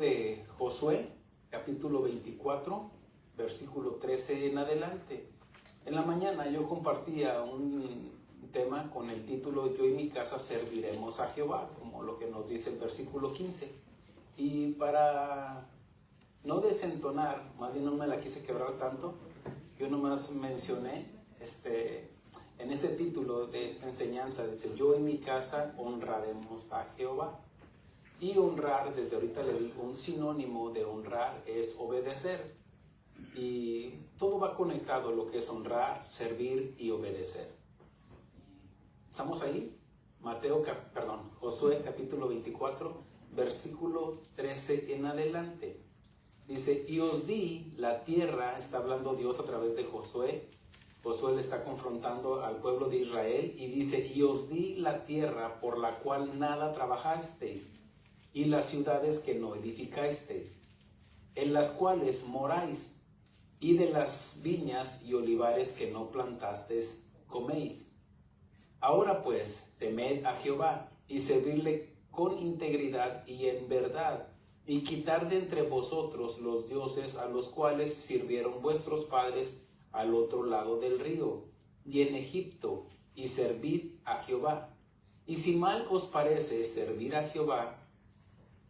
de Josué, capítulo 24, versículo 13 en adelante. En la mañana yo compartía un tema con el título Yo y mi casa serviremos a Jehová, como lo que nos dice el versículo 15. Y para no desentonar, más bien no me la quise quebrar tanto, yo nomás mencioné en este título de esta enseñanza, dice: yo y mi casa honraremos a Jehová. Y honrar, desde ahorita le digo, un sinónimo de honrar es obedecer. Y todo va conectado, lo que es honrar, servir y obedecer. ¿Estamos ahí? Josué capítulo 24, versículo 13 en adelante. Dice: y os di la tierra, está hablando Dios a través de Josué. Josué le está confrontando al pueblo de Israel y dice: y os di la tierra por la cual nada trabajasteis, y las ciudades que no edificasteis, en las cuales moráis, y de las viñas y olivares que no plantasteis coméis. Ahora pues, temed a Jehová, y servirle con integridad y en verdad, y quitar de entre vosotros los dioses a los cuales sirvieron vuestros padres al otro lado del río, y en Egipto, y servid a Jehová. Y si mal os parece servir a Jehová,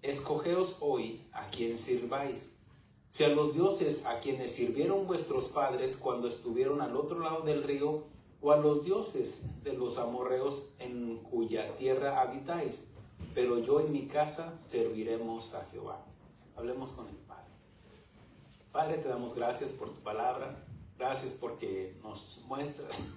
escogeos hoy a quien sirváis, si a los dioses a quienes sirvieron vuestros padres cuando estuvieron al otro lado del río, o a los dioses de los amorreos en cuya tierra habitáis, pero yo y mi casa serviremos a Jehová. Hablemos con el Padre. Padre, te damos gracias por tu palabra, gracias porque nos muestras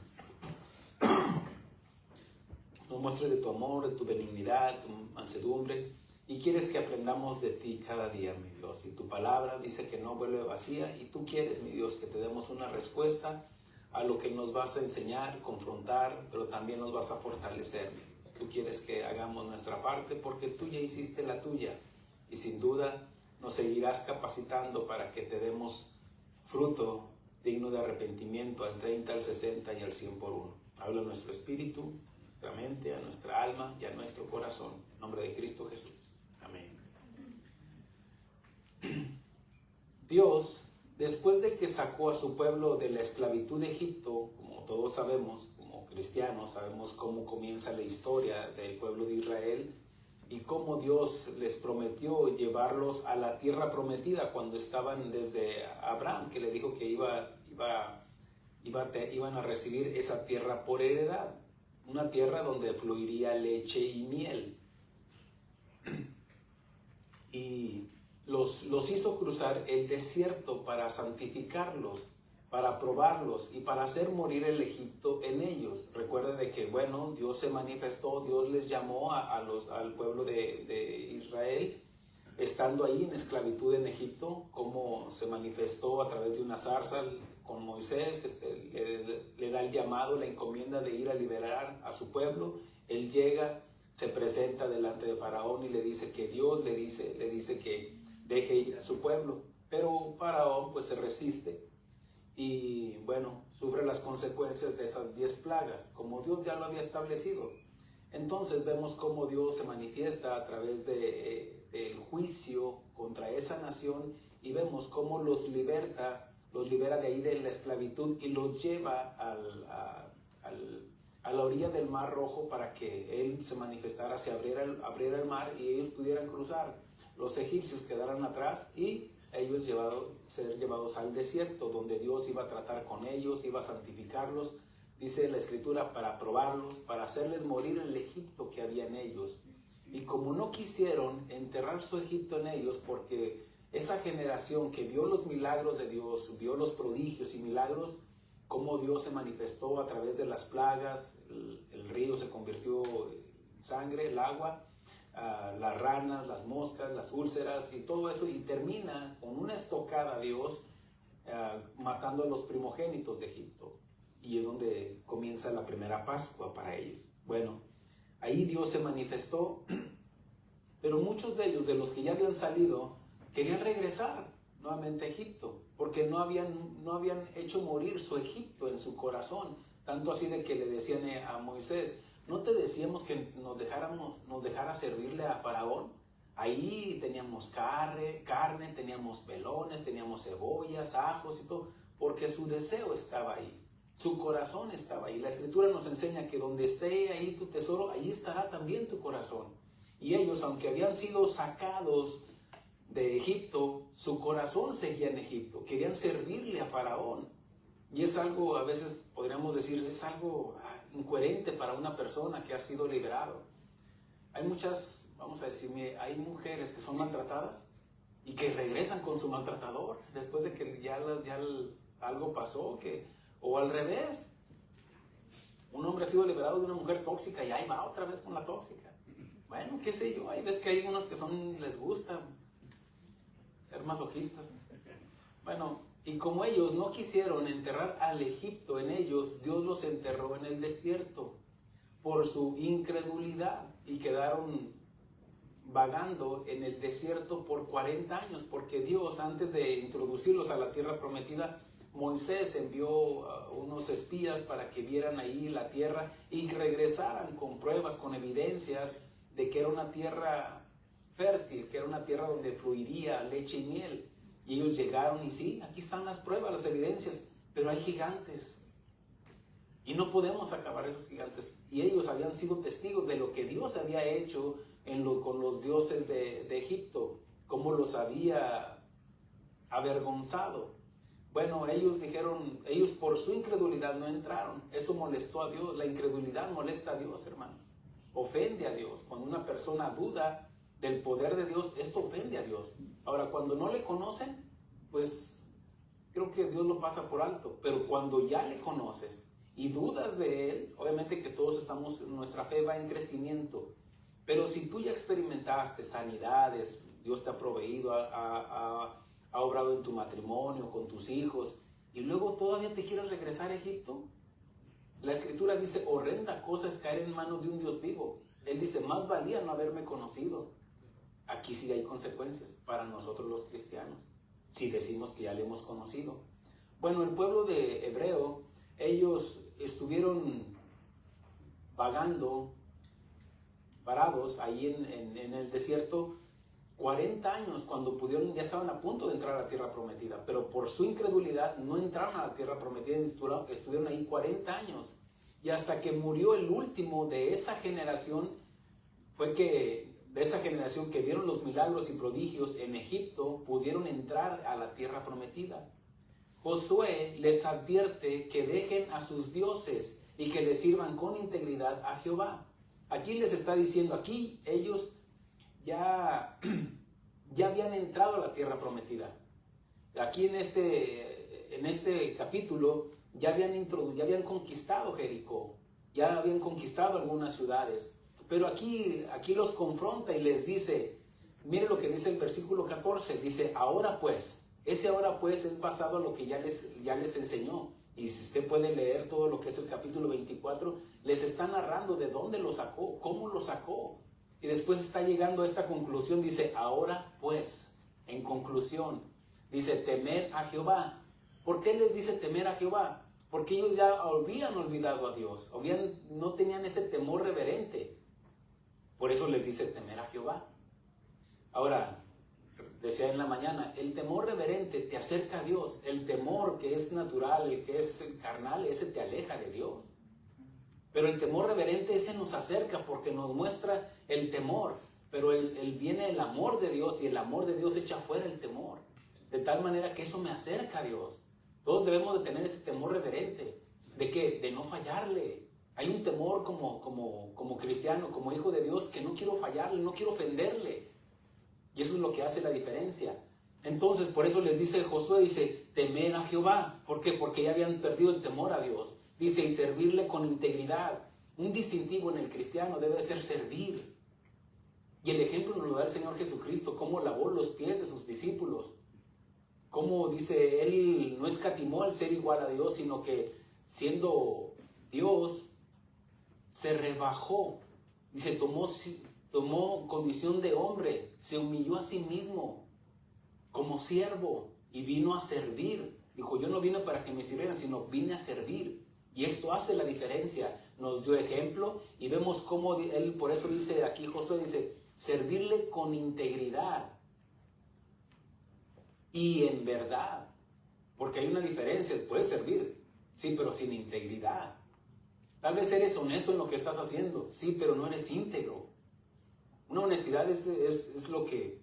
de tu amor, de tu benignidad, tu mansedumbre, y quieres que aprendamos de ti cada día, mi Dios. Y tu palabra dice que no vuelve vacía, y tú quieres, mi Dios, que te demos una respuesta a lo que nos vas a enseñar, confrontar, pero también nos vas a fortalecer. Tú quieres que hagamos nuestra parte porque tú ya hiciste la tuya, y sin duda nos seguirás capacitando para que te demos fruto digno de arrepentimiento al 30, al 60 y al 100 por uno. Habla a nuestro espíritu, a nuestra mente, a nuestra alma y a nuestro corazón. En nombre de Cristo Jesús. Amén. Dios, después de que sacó a su pueblo de la esclavitud de Egipto, como todos sabemos, como cristianos, sabemos cómo comienza la historia del pueblo de Israel y cómo Dios les prometió llevarlos a la tierra prometida cuando estaban desde Abraham, que le dijo que iban a recibir esa tierra por heredad, una tierra donde fluiría leche y miel. Y los hizo cruzar el desierto para santificarlos, para probarlos y para hacer morir el Egipto en ellos. Recuerda de que, Dios se manifestó, Dios les llamó al pueblo de Israel, estando ahí en esclavitud en Egipto, como se manifestó a través de una zarza con Moisés. Le da el llamado, la encomienda de ir a liberar a su pueblo. Él llega, se presenta delante de Faraón y le dice que Dios le dice que deje ir a su pueblo, pero Faraón pues se resiste y sufre las consecuencias de esas 10 plagas, como Dios ya lo había establecido. Entonces vemos cómo Dios se manifiesta a través del juicio contra esa nación, y vemos cómo los libera de ahí de la esclavitud y los lleva a la orilla del Mar Rojo para que Él se manifestara, se abriera el mar y ellos pudieran cruzar. Los egipcios quedaran atrás y ellos ser llevados al desierto, donde Dios iba a tratar con ellos, iba a santificarlos, dice la Escritura, para probarlos, para hacerles morir el Egipto que había en ellos. Y como no quisieron enterrar su Egipto en ellos, porque esa generación que vio los milagros de Dios, vio los prodigios y milagros, cómo Dios se manifestó a través de las plagas, el río se convirtió en sangre, el agua, las ranas, las moscas, las úlceras y todo eso, y termina con una estocada Dios matando a los primogénitos de Egipto, y es donde comienza la primera Pascua para ellos. Ahí Dios se manifestó, pero muchos de ellos, de los que ya habían salido, querían regresar nuevamente a Egipto, porque no habían hecho morir su Egipto en su corazón, tanto así de que le decían a Moisés: ¿no te decíamos que nos dejara servirle a Faraón? Ahí teníamos carne, teníamos melones, teníamos cebollas, ajos y todo, porque su deseo estaba ahí, su corazón estaba ahí. La Escritura nos enseña que donde esté ahí tu tesoro, ahí estará también tu corazón. Y ellos, aunque habían sido sacados de Egipto, su corazón seguía en Egipto, querían servirle a Faraón. Y es algo, a veces podríamos decir, es algo incoherente para una persona que ha sido liberado. Hay muchas, vamos a decir, hay mujeres que son maltratadas y que regresan con su maltratador después de que ya algo pasó, o al revés. Un hombre ha sido liberado de una mujer tóxica y ahí va otra vez con la tóxica. Bueno, qué sé yo, hay veces que hay unos que les gusta ser masoquistas. Bueno, y como ellos no quisieron enterrar al Egipto en ellos, Dios los enterró en el desierto por su incredulidad y quedaron vagando en el desierto por 40 años, porque Dios, antes de introducirlos a la tierra prometida, Moisés envió unos espías para que vieran ahí la tierra y regresaran con pruebas, con evidencias de que era una tierra fértil, que era una tierra donde fluiría leche y miel. Y ellos llegaron y sí, aquí están las pruebas, las evidencias, pero hay gigantes. Y no podemos acabar esos gigantes. Y ellos habían sido testigos de lo que Dios había hecho con los dioses de Egipto, cómo los había avergonzado. Bueno, ellos dijeron, ellos por su incredulidad no entraron. Eso molestó a Dios. La incredulidad molesta a Dios, hermanos. Ofende a Dios. Cuando una persona duda del poder de Dios, esto ofende a Dios. Ahora, cuando no le conocen, pues creo que Dios lo pasa por alto. Pero cuando ya le conoces y dudas de Él, obviamente que todos estamos, nuestra fe va en crecimiento. Pero si tú ya experimentaste sanidades, Dios te ha proveído, ha obrado en tu matrimonio, con tus hijos, y luego todavía te quieres regresar a Egipto. La Escritura dice, horrenda cosa es caer en manos de un Dios vivo. Él dice, más valía no haberme conocido. Aquí sí hay consecuencias para nosotros los cristianos, si decimos que ya le hemos conocido. Bueno, el pueblo de Hebreo, ellos estuvieron vagando, parados ahí en el desierto 40 años, cuando ya estaban a punto de entrar a la tierra prometida, pero por su incredulidad no entraron a la tierra prometida, estuvieron ahí 40 años, y hasta que murió el último de esa generación, de esa generación que vieron los milagros y prodigios en Egipto, pudieron entrar a la tierra prometida. Josué les advierte que dejen a sus dioses y que les sirvan con integridad a Jehová. Aquí les está diciendo, aquí ellos ya habían entrado a la tierra prometida. Aquí en este capítulo ya habían conquistado Jericó, ya habían conquistado algunas ciudades. Pero aquí los confronta y les dice, mire lo que dice el versículo 14, dice, ahora pues, ese ahora pues es basado en lo que ya les enseñó. Y si usted puede leer todo lo que es el capítulo 24, les está narrando de dónde lo sacó, cómo lo sacó. Y después está llegando a esta conclusión, dice, ahora pues, en conclusión, dice, temer a Jehová. ¿Por qué les dice temer a Jehová? Porque ellos ya habían olvidado a Dios, no tenían ese temor reverente. Por eso les dice temer a Jehová. Ahora, decía en la mañana, el temor reverente te acerca a Dios. El temor que es natural, el que es carnal, ese te aleja de Dios. Pero el temor reverente, ese nos acerca porque nos muestra el temor. Pero viene el amor de Dios y el amor de Dios echa fuera el temor. De tal manera que eso me acerca a Dios. Todos debemos de tener ese temor reverente. ¿De qué? De no fallarle. Hay un temor como cristiano, como hijo de Dios, que no quiero fallarle, no quiero ofenderle. Y eso es lo que hace la diferencia. Entonces, por eso les dice Josué, dice, temer a Jehová. ¿Por qué? Porque ya habían perdido el temor a Dios. Dice, y servirle con integridad. Un distintivo en el cristiano debe ser servir. Y el ejemplo nos lo da el Señor Jesucristo, cómo lavó los pies de sus discípulos. Cómo, dice, Él no escatimó al ser igual a Dios, sino que siendo Dios, se rebajó. Dice, tomó condición de hombre, se humilló a sí mismo como siervo y vino a servir. Dijo, yo no vine para que me sirvieran, sino vine a servir. Y esto hace la diferencia. Nos dio ejemplo y vemos cómo Él, por eso dice aquí Josué, dice, servirle con integridad y en verdad. Porque hay una diferencia, puedes servir, sí, pero sin integridad. Tal vez eres honesto en lo que estás haciendo, sí, pero no eres íntegro. Una honestidad es lo que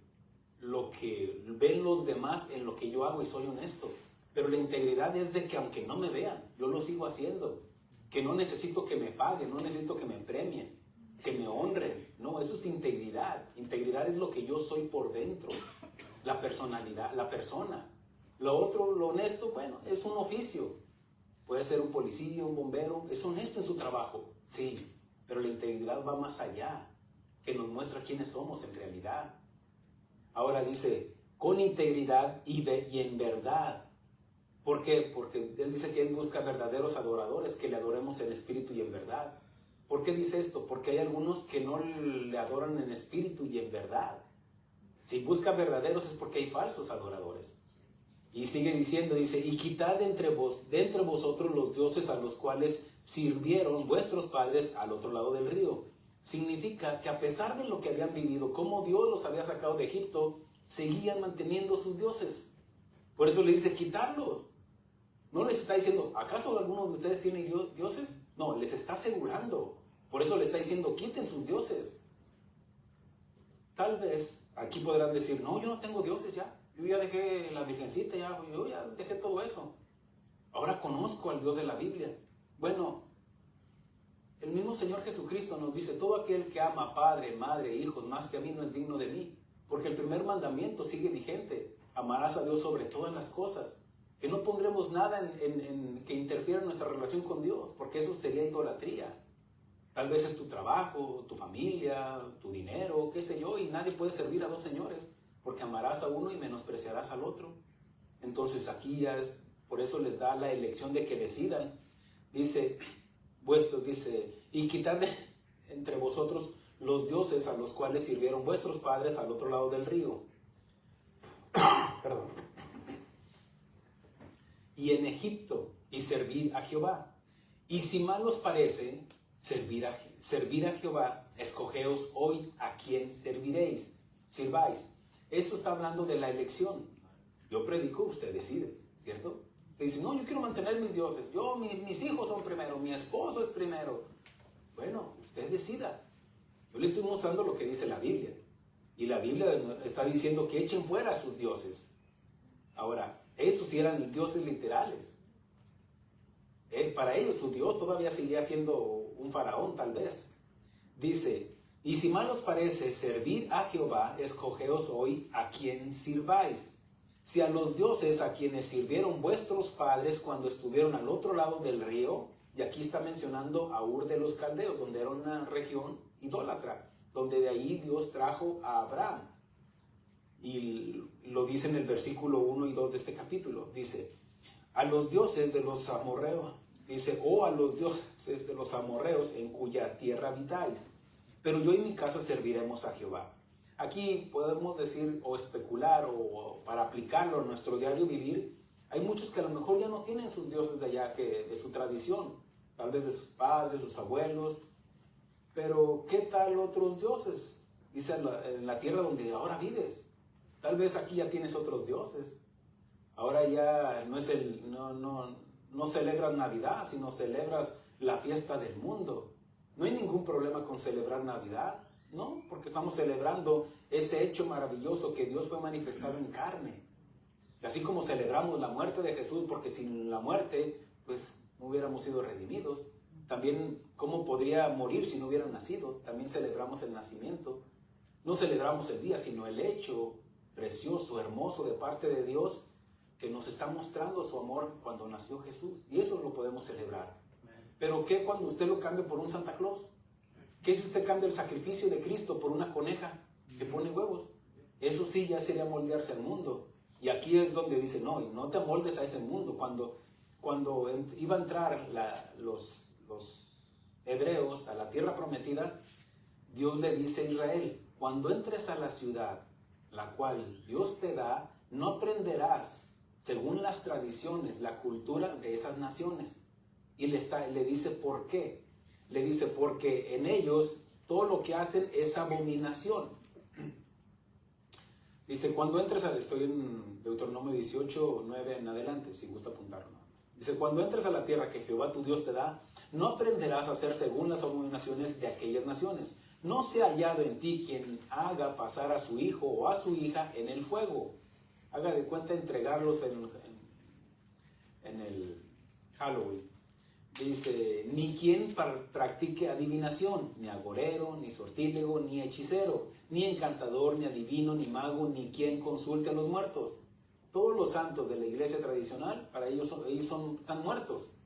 ven los demás en lo que yo hago y soy honesto. Pero la integridad es de que aunque no me vean, yo lo sigo haciendo. Que no necesito que me paguen, no necesito que me premien, que me honren. No, eso es integridad. Integridad es lo que yo soy por dentro. La personalidad, la persona. Lo otro, lo honesto, bueno, es un oficio. Puede ser un policía, un bombero. Es honesto en su trabajo, sí. Pero la integridad va más allá, que nos muestra quiénes somos en realidad. Ahora dice, con integridad y en verdad. ¿Por qué? Porque él dice que él busca verdaderos adoradores, que le adoremos en espíritu y en verdad. ¿Por qué dice esto? Porque hay algunos que no le adoran en espíritu y en verdad. Si busca verdaderos es porque hay falsos adoradores. Y sigue diciendo, dice, y quitad de entre vosotros los dioses a los cuales sirvieron vuestros padres al otro lado del río. Significa que a pesar de lo que habían vivido, como Dios los había sacado de Egipto, seguían manteniendo sus dioses. Por eso le dice, quitarlos. No les está diciendo, ¿acaso alguno de ustedes tiene dioses? No, les está asegurando. Por eso le está diciendo, quiten sus dioses. Tal vez aquí podrán decir, no, yo no tengo dioses ya. Yo ya dejé la virgencita, yo ya dejé todo eso. Ahora conozco al Dios de la Biblia. Bueno, el mismo Señor Jesucristo nos dice, todo aquel que ama padre, madre, hijos, más que a mí no es digno de mí. Porque el primer mandamiento sigue vigente. Amarás a Dios sobre todas las cosas. Que no pondremos nada en que interfiera en nuestra relación con Dios, porque eso sería idolatría. Tal vez es tu trabajo, tu familia, tu dinero, qué sé yo, y nadie puede servir a dos señores, porque amarás a uno y menospreciarás al otro. Entonces aquí ya es, por eso les da la elección de que decidan. Dice, y quitad de entre vosotros los dioses a los cuales sirvieron vuestros padres al otro lado del río. Perdón. Y en Egipto, y servid a Jehová. Y si mal os parece servir a Jehová, escogeos hoy a quién sirváis. Esto está hablando de la elección. Yo predico, usted decide, ¿cierto? Usted dice, no, yo quiero mantener mis dioses. Mis hijos son primero, mi esposo es primero. Bueno, usted decida. Yo le estoy mostrando lo que dice la Biblia. Y la Biblia está diciendo que echen fuera a sus dioses. Ahora, esos sí eran dioses literales. Para ellos su Dios todavía seguía siendo un faraón, tal vez. Dice, y si mal os parece servir a Jehová, escogeos hoy a quien sirváis. Si a los dioses a quienes sirvieron vuestros padres cuando estuvieron al otro lado del río, y aquí está mencionando a Ur de los Caldeos, donde era una región idólatra, donde de ahí Dios trajo a Abraham. Y lo dice en el versículo 1 y 2 de este capítulo. Dice, a los dioses de los amorreos, dice, a los dioses de los amorreos en cuya tierra habitáis. Pero yo y mi casa serviremos a Jehová. Aquí podemos decir o especular o para aplicarlo a nuestro diario vivir. Hay muchos que a lo mejor ya no tienen sus dioses de allá, de su tradición. Tal vez de sus padres, sus abuelos. Pero ¿qué tal otros dioses? Dice en la tierra donde ahora vives. Tal vez aquí ya tienes otros dioses. Ahora ya no celebras Navidad, sino celebras la fiesta del mundo. No hay ningún problema con celebrar Navidad, ¿no? Porque estamos celebrando ese hecho maravilloso que Dios fue manifestado en carne. Y así como celebramos la muerte de Jesús, porque sin la muerte, pues no hubiéramos sido redimidos. También, ¿cómo podría morir si no hubiera nacido? También celebramos el nacimiento. No celebramos el día, sino el hecho precioso, hermoso de parte de Dios que nos está mostrando su amor cuando nació Jesús. Y eso lo podemos celebrar. Pero ¿qué cuando usted lo cambie por un Santa Claus? ¿Qué si usted cambia el sacrificio de Cristo por una coneja que pone huevos? Eso sí ya sería moldearse al mundo. Y aquí es donde dice, no te moldes a ese mundo. Cuando iba a entrar los hebreos a la tierra prometida, Dios le dice a Israel, cuando entres a la ciudad, la cual Dios te da, no aprenderás según las tradiciones, la cultura de esas naciones. Y le dice, ¿por qué? Le dice, porque en ellos todo lo que hacen es abominación. Dice, cuando entres estoy en Deuteronomio 18, 9 en adelante, si gusta apuntarlo. Dice, cuando entres a la tierra que Jehová tu Dios te da, no aprenderás a hacer según las abominaciones de aquellas naciones. No sea hallado en ti quien haga pasar a su hijo o a su hija en el fuego. Haga de cuenta entregarlos en el Halloween. Dice, ni quien practique adivinación, ni agorero, ni sortílego, ni hechicero, ni encantador, ni adivino, ni mago, ni quien consulte a los muertos. Todos los santos de la iglesia tradicional, para ellos están muertos.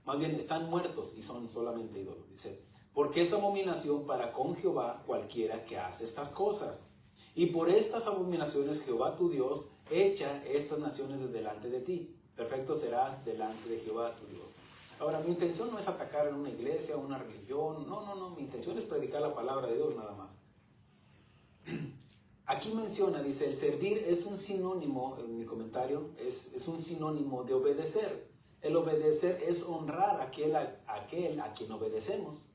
Más bien están muertos y son solamente ídolos. Dice, porque es abominación para con Jehová cualquiera que hace estas cosas. Y por estas abominaciones Jehová tu Dios echa estas naciones de delante de ti. Perfecto serás delante de Jehová tu Dios. Ahora, mi intención no es atacar en una iglesia, una religión. No. Mi intención es predicar la palabra de Dios nada más. Aquí menciona, dice, el servir es un sinónimo, en mi comentario, es un sinónimo de obedecer. El obedecer es honrar a aquel a quien obedecemos.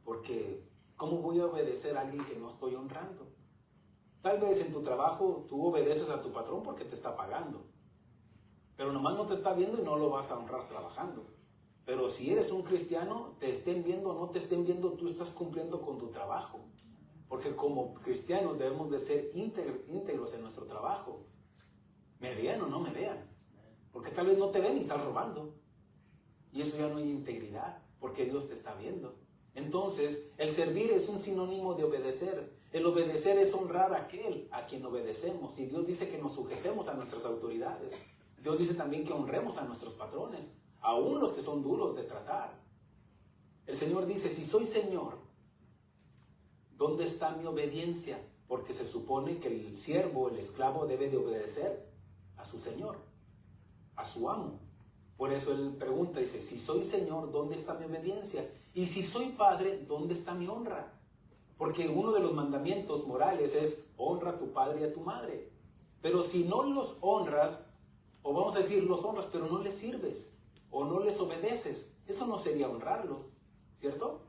Porque, ¿cómo voy a obedecer a alguien que no estoy honrando? Tal vez en tu trabajo tú obedeces a tu patrón porque te está pagando. Pero nomás no te está viendo y no lo vas a honrar trabajando. Pero si eres un cristiano, te estén viendo o no te estén viendo, tú estás cumpliendo con tu trabajo. Porque como cristianos debemos de ser íntegros en nuestro trabajo. Me vean o no me vean. Porque tal vez no te ven y estás robando. Y eso ya no hay integridad, porque Dios te está viendo. Entonces, el servir es un sinónimo de obedecer. El obedecer es honrar a aquel a quien obedecemos. Y Dios dice que nos sujetemos a nuestras autoridades. Dios dice también que honremos a nuestros patrones, aún los que son duros de tratar. El Señor dice, si soy Señor, ¿dónde está mi obediencia? Porque se supone que el siervo, el esclavo, debe de obedecer a su Señor, a su amo. Por eso Él pregunta, dice, si soy Señor, ¿dónde está mi obediencia? Y si soy Padre, ¿dónde está mi honra? Porque uno de los mandamientos morales es honra a tu padre y a tu madre. Pero si no los honras, o vamos a decir, los honras, pero no les sirves, o no les obedeces, eso no sería honrarlos, ¿cierto?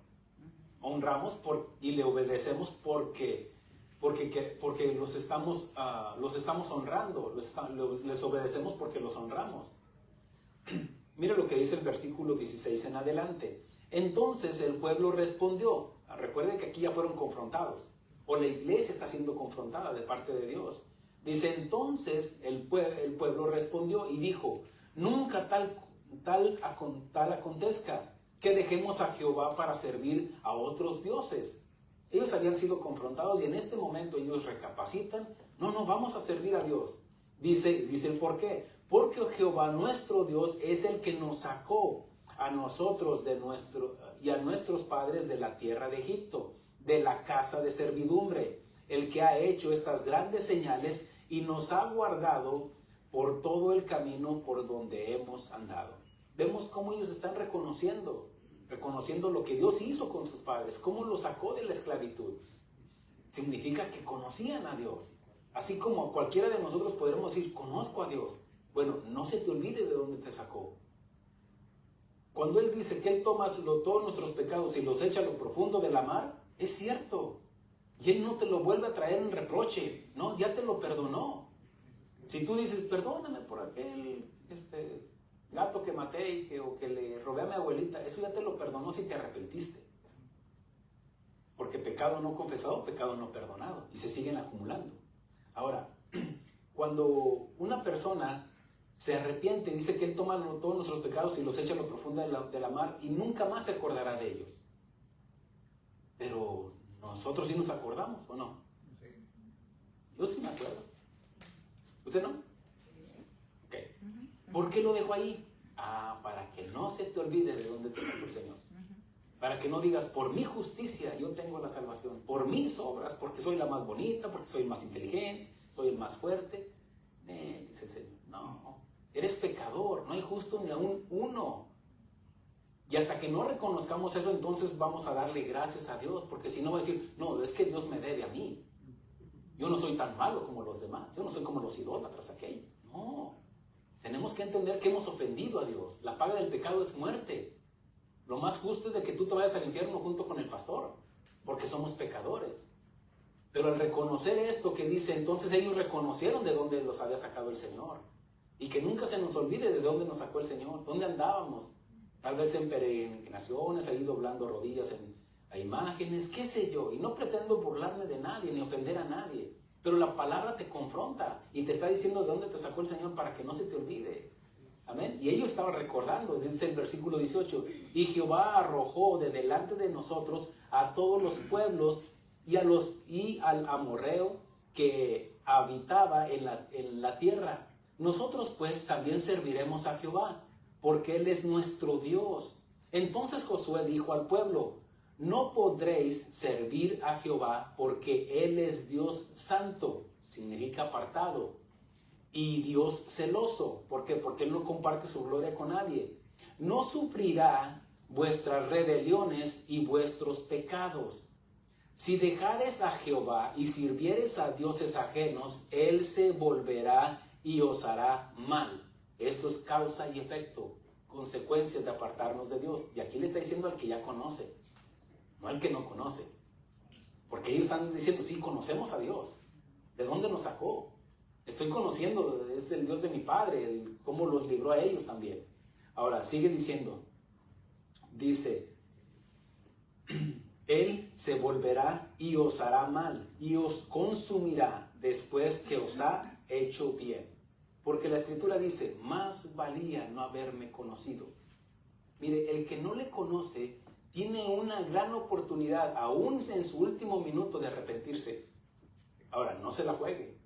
Honramos y le obedecemos porque los estamos honrando, les obedecemos porque los honramos. Mira lo que dice el versículo 16 en adelante. Entonces el pueblo respondió. Recuerden que aquí ya fueron confrontados, o la iglesia está siendo confrontada de parte de Dios. Dice, entonces el pueblo respondió y dijo, nunca tal acontezca que dejemos a Jehová para servir a otros dioses. Ellos habían sido confrontados y en este momento ellos recapacitan. No, vamos a servir a Dios. Dice el por qué. Porque Jehová nuestro Dios es el que nos sacó a nosotros y a nuestros padres de la tierra de Egipto, de la casa de servidumbre, el que ha hecho estas grandes señales y nos ha guardado por todo el camino por donde hemos andado. Vemos cómo ellos están reconociendo lo que Dios hizo con sus padres, cómo los sacó de la esclavitud. Significa que conocían a Dios. Así como cualquiera de nosotros podremos decir, conozco a Dios. Bueno, no se te olvide de dónde te sacó. Cuando Él dice que Él toma todos nuestros pecados y los echa a lo profundo de la mar, es cierto. Y Él no te lo vuelve a traer en reproche. No, ya te lo perdonó. Si tú dices, perdóname por aquel gato que maté o que le robé a mi abuelita, eso ya te lo perdonó si te arrepentiste. Porque pecado no confesado, pecado no perdonado. Y se siguen acumulando. Ahora, cuando una persona se arrepiente, dice que Él toma todos nuestros pecados y los echa a lo profundo de la mar y nunca más se acordará de ellos. Pero nosotros sí nos acordamos, ¿o no? Sí. Yo sí me acuerdo. ¿Usted no? Ok. ¿Por qué lo dejo ahí? Para que no se te olvide de dónde te sacó el Señor. Para que no digas, por mi justicia yo tengo la salvación, por mis obras, porque soy la más bonita, porque soy el más inteligente, soy el más fuerte. Dice el Señor, no, eres pecador, no hay justo ni aún uno. Y hasta que no reconozcamos eso, entonces vamos a darle gracias a Dios, porque si no va a decir, no, es que Dios me debe a mí. Yo no soy tan malo como los demás, yo no soy como los idólatras aquellos. No, tenemos que entender que hemos ofendido a Dios. La paga del pecado es muerte. Lo más justo es de que tú te vayas al infierno junto con el pastor, porque somos pecadores. Pero al reconocer esto que dice, entonces ellos reconocieron de dónde los había sacado el Señor. Y que nunca se nos olvide de dónde nos sacó el Señor, dónde andábamos. Tal vez en peregrinaciones, ahí doblando rodillas a imágenes, qué sé yo. Y no pretendo burlarme de nadie ni ofender a nadie. Pero la palabra te confronta y te está diciendo de dónde te sacó el Señor para que no se te olvide. Amén. Y ellos estaban recordando, dice el versículo 18, y Jehová arrojó de delante de nosotros a todos los pueblos y al amorreo que habitaba en la tierra. Nosotros pues también serviremos a Jehová, porque Él es nuestro Dios. Entonces Josué dijo al pueblo, no podréis servir a Jehová, porque Él es Dios santo, significa apartado, y Dios celoso. ¿Por qué? Porque Él no comparte su gloria con nadie. No sufrirá vuestras rebeliones y vuestros pecados. Si dejares a Jehová y sirvieres a dioses ajenos, Él se volverá y os hará mal. Esto es causa y efecto, consecuencias de apartarnos de Dios. Y aquí le está diciendo al que ya conoce, no al que no conoce. Porque ellos están diciendo, sí, conocemos a Dios. ¿De dónde nos sacó? Estoy conociendo, es el Dios de mi padre, cómo los libró a ellos también. Ahora, sigue diciendo, dice, Él se volverá y os hará mal, y os consumirá después que os ha hecho bien. Porque la Escritura dice, más valía no haberme conocido. Mire, el que no le conoce tiene una gran oportunidad, aún en su último minuto, de arrepentirse. Ahora, no se la juegue.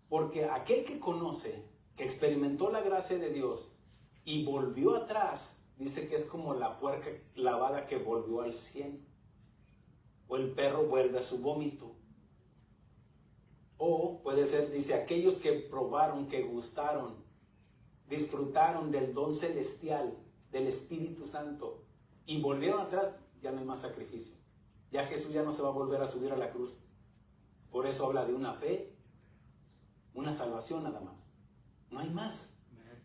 Porque aquel que conoce, que experimentó la gracia de Dios y volvió atrás, dice que es como la puerca lavada que volvió al 100. O el perro vuelve a su vómito. O puede ser, dice, aquellos que probaron, que gustaron, disfrutaron del don celestial, del Espíritu Santo, y volvieron atrás, ya no hay más sacrificio. Ya Jesús ya no se va a volver a subir a la cruz. Por eso habla de una fe, una salvación nada más. No hay más.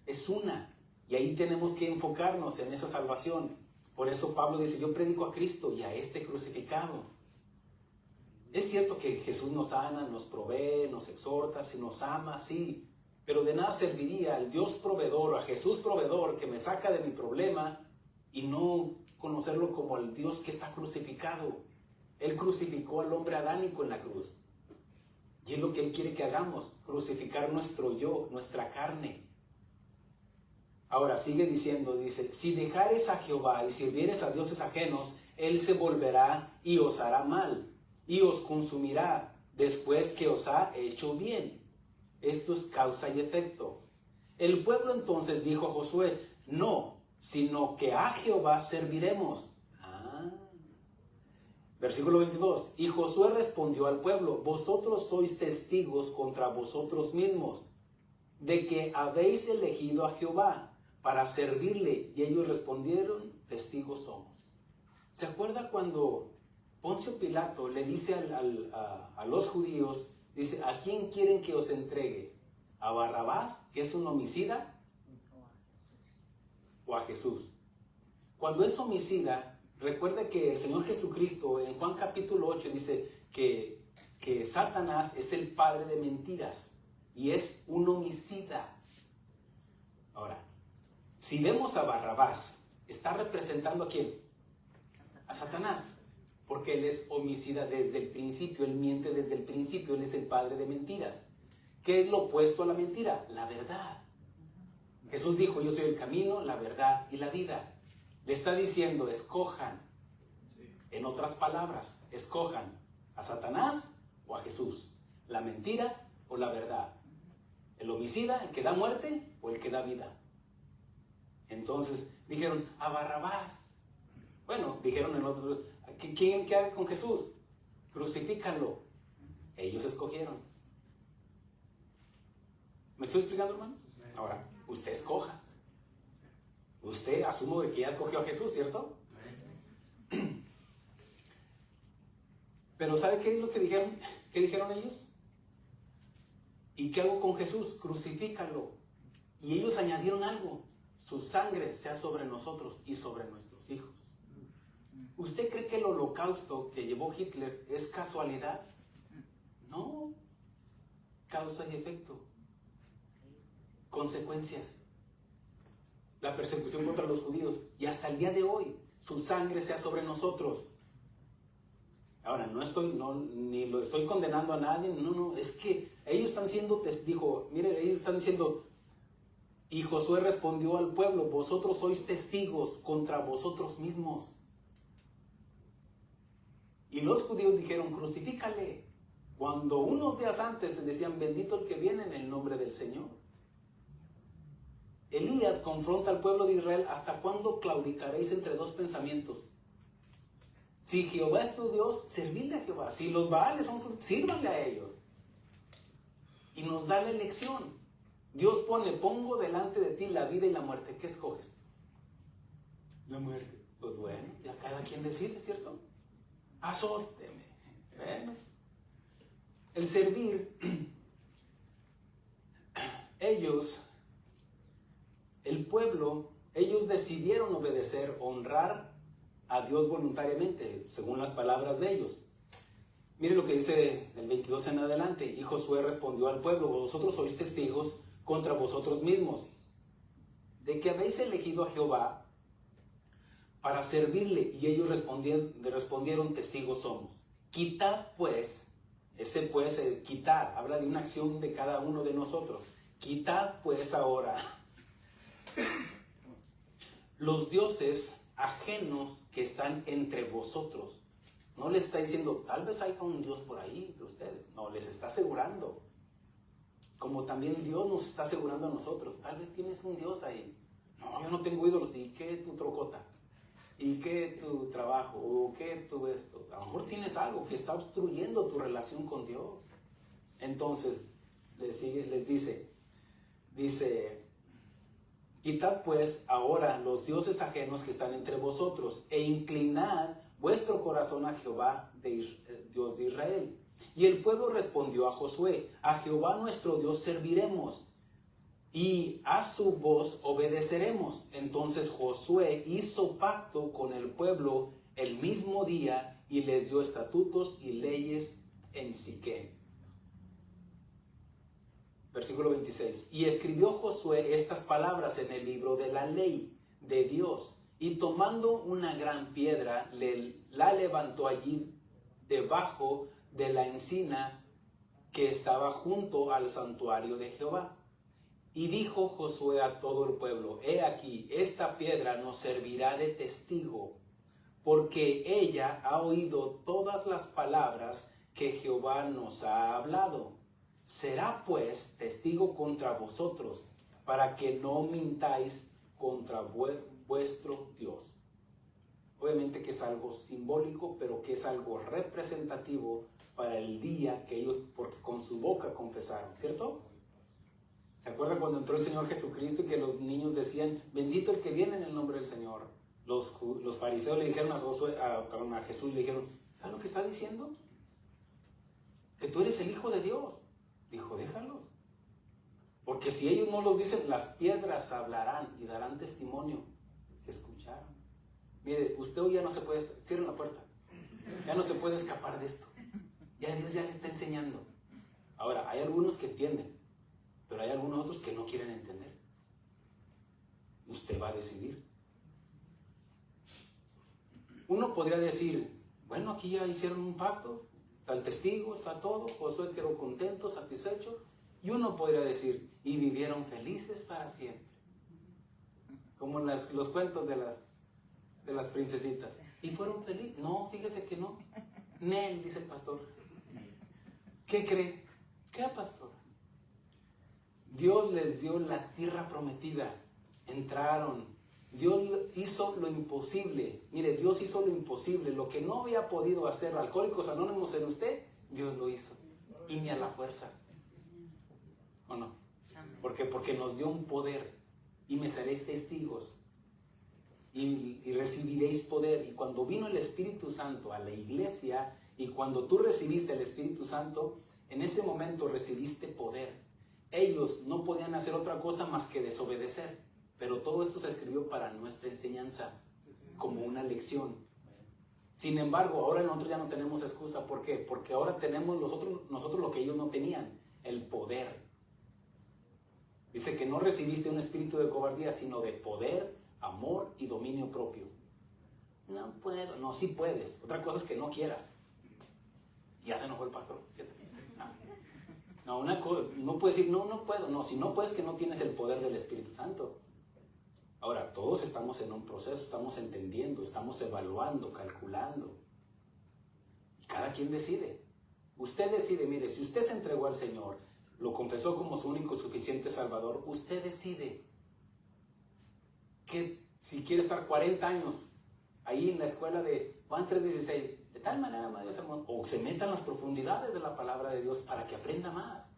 Es una. Y ahí tenemos que enfocarnos en esa salvación. Por eso Pablo dice, yo predico a Cristo y a este crucificado. Es cierto que Jesús nos sana, nos provee, nos exhorta, si nos ama, sí. Pero de nada serviría al Dios proveedor, a Jesús proveedor, que me saca de mi problema y no conocerlo como el Dios que está crucificado. Él crucificó al hombre adánico en la cruz. Y es lo que Él quiere que hagamos, crucificar nuestro yo, nuestra carne. Ahora sigue diciendo, dice, si dejares a Jehová y sirvieres a dioses ajenos, Él se volverá y os hará mal, y os consumirá después que os ha hecho bien. Esto es causa y efecto. El pueblo entonces dijo a Josué, no, sino que a Jehová serviremos. Versículo 22. Y Josué respondió al pueblo, vosotros sois testigos contra vosotros mismos, de que habéis elegido a Jehová para servirle. Y ellos respondieron, testigos somos. ¿Se acuerda cuando Poncio Pilato le dice a los judíos, dice, ¿a quién quieren que os entregue? ¿A Barrabás, que es un homicida? ¿O a Jesús? Cuando es homicida, recuerda que el Señor Jesucristo en Juan capítulo 8 dice que Satanás es el padre de mentiras y es un homicida. Ahora, si vemos a Barrabás, ¿está representando a quién? A Satanás. Porque él es homicida desde el principio, él miente desde el principio, él es el padre de mentiras. ¿Qué es lo opuesto a la mentira? La verdad. Jesús dijo, yo soy el camino, la verdad y la vida. Le está diciendo, escojan. En otras palabras, escojan a Satanás o a Jesús. La mentira o la verdad. El homicida, el que da muerte o el que da vida. Entonces dijeron, a Barrabás. Bueno, dijeron en otros, ¿quién queda con Jesús? Crucifícanlo. Ellos escogieron. ¿Me estoy explicando, hermanos? Ahora, usted escoja. Usted asumo de que ya escogió a Jesús, ¿cierto? Pero ¿sabe qué es lo que dijeron? ¿Qué dijeron ellos? ¿Y qué hago con Jesús? Crucifícalo. Y ellos añadieron algo. Su sangre sea sobre nosotros y sobre nuestros hijos. ¿Usted cree que el holocausto que llevó Hitler es casualidad? No. Causa y efecto. Consecuencias. La persecución contra los judíos. Y hasta el día de hoy, su sangre sea sobre nosotros. Ahora, ni lo estoy condenando a nadie. No, es que ellos están siendo, ellos están diciendo, y Josué respondió al pueblo, vosotros sois testigos contra vosotros mismos. Y los judíos dijeron, crucifícale. Cuando unos días antes se decían, bendito el que viene en el nombre del Señor. Elías confronta al pueblo de Israel, ¿hasta cuándo claudicaréis entre dos pensamientos? Si Jehová es tu Dios, servidle a Jehová. Si los Baales son sus, sírvanle a ellos. Y nos da la elección. Dios pongo delante de ti la vida y la muerte. ¿Qué escoges? La muerte. Pues bueno, ya cada quien decide, ¿cierto? Azóteme. Bueno, el servir, el pueblo, ellos decidieron obedecer, honrar a Dios voluntariamente, según las palabras de ellos. Mire lo que dice del 22 en adelante. Y Josué respondió al pueblo, vosotros sois testigos contra vosotros mismos, de que habéis elegido a Jehová para servirle. Y ellos respondieron, testigos somos. Quitad pues, ese pues, quitar, habla de una acción de cada uno de nosotros. Quitad pues ahora los dioses ajenos que están entre vosotros. No les está diciendo, tal vez haya un Dios por ahí entre ustedes. No, les está asegurando. Como también Dios nos está asegurando a nosotros. Tal vez tienes un Dios ahí. No, yo no tengo ídolos. ¿Y qué tu trocota? ¿Y qué tu trabajo? ¿O qué tu esto? A lo mejor tienes algo que está obstruyendo tu relación con Dios. Entonces, les dice, quitad pues ahora los dioses ajenos que están entre vosotros e inclinad vuestro corazón a Jehová, Dios de Israel. Y el pueblo respondió a Josué, a Jehová nuestro Dios serviremos y a su voz obedeceremos. Entonces Josué hizo pacto con el pueblo el mismo día y les dio estatutos y leyes en Siquem. Versículo 26. Y escribió Josué estas palabras en el libro de la ley de Dios, y tomando una gran piedra, la levantó allí debajo de la encina que estaba junto al santuario de Jehová. Y dijo Josué a todo el pueblo, he aquí, esta piedra nos servirá de testigo, porque ella ha oído todas las palabras que Jehová nos ha hablado. Será pues testigo contra vosotros, para que no mintáis contra vuestro Dios. Obviamente que es algo simbólico, pero que es algo representativo para el día que ellos, porque con su boca confesaron, ¿cierto? ¿Se acuerdan cuando entró el Señor Jesucristo y que los niños decían, bendito el que viene en el nombre del Señor? Los fariseos le dijeron a Jesús, le dijeron, ¿sabes lo que está diciendo? Que tú eres el Hijo de Dios. Dijo, déjalos. Porque si ellos no los dicen, las piedras hablarán y darán testimonio que escucharon. Mire, usted hoy ya no se puede, cierren la puerta. Ya no se puede escapar de esto. Ya Dios ya le está enseñando. Ahora, hay algunos que entienden, pero hay algunos otros que no quieren entender. Usted va a decidir. Uno podría decir, bueno, aquí ya hicieron un pacto, está el testigo, está todo, Josué quedó contento, satisfecho. Y uno podría decir, y vivieron felices para siempre. Como en los cuentos de las princesitas. ¿Y fueron felices? No, fíjese que no. Nel, dice el pastor. ¿Qué cree? ¿Qué, pastor? Dios les dio la tierra prometida. Entraron. Dios hizo lo imposible. Mire, Dios hizo lo imposible. Lo que no había podido hacer Alcohólicos Anónimos en usted, Dios lo hizo. Y ni a la fuerza. ¿O no? Porque nos dio un poder. Y me seréis testigos. Y recibiréis poder. Y cuando vino el Espíritu Santo a la iglesia, y cuando tú recibiste el Espíritu Santo, en ese momento recibiste poder. Ellos no podían hacer otra cosa más que desobedecer. Pero todo esto se escribió para nuestra enseñanza, como una lección. Sin embargo, ahora nosotros ya no tenemos excusa. ¿Por qué? Porque ahora tenemos nosotros lo que ellos no tenían, el poder. Dice que no recibiste un espíritu de cobardía, sino de poder, amor y dominio propio. No puedo. No, sí puedes. Otra cosa es que no quieras. Ya se enojó el pastor. No, no puedes decir, no puedo. No, si no puedes, que no tienes el poder del Espíritu Santo. Ahora, todos estamos en un proceso, estamos entendiendo, estamos evaluando, calculando. Cada quien decide. Usted decide, mire, si usted se entregó al Señor, lo confesó como su único suficiente Salvador, usted decide que si quiere estar 40 años ahí en la escuela de Juan 3:16, de tal manera amó Dios al mundo, o se meta en las profundidades de la palabra de Dios para que aprenda más.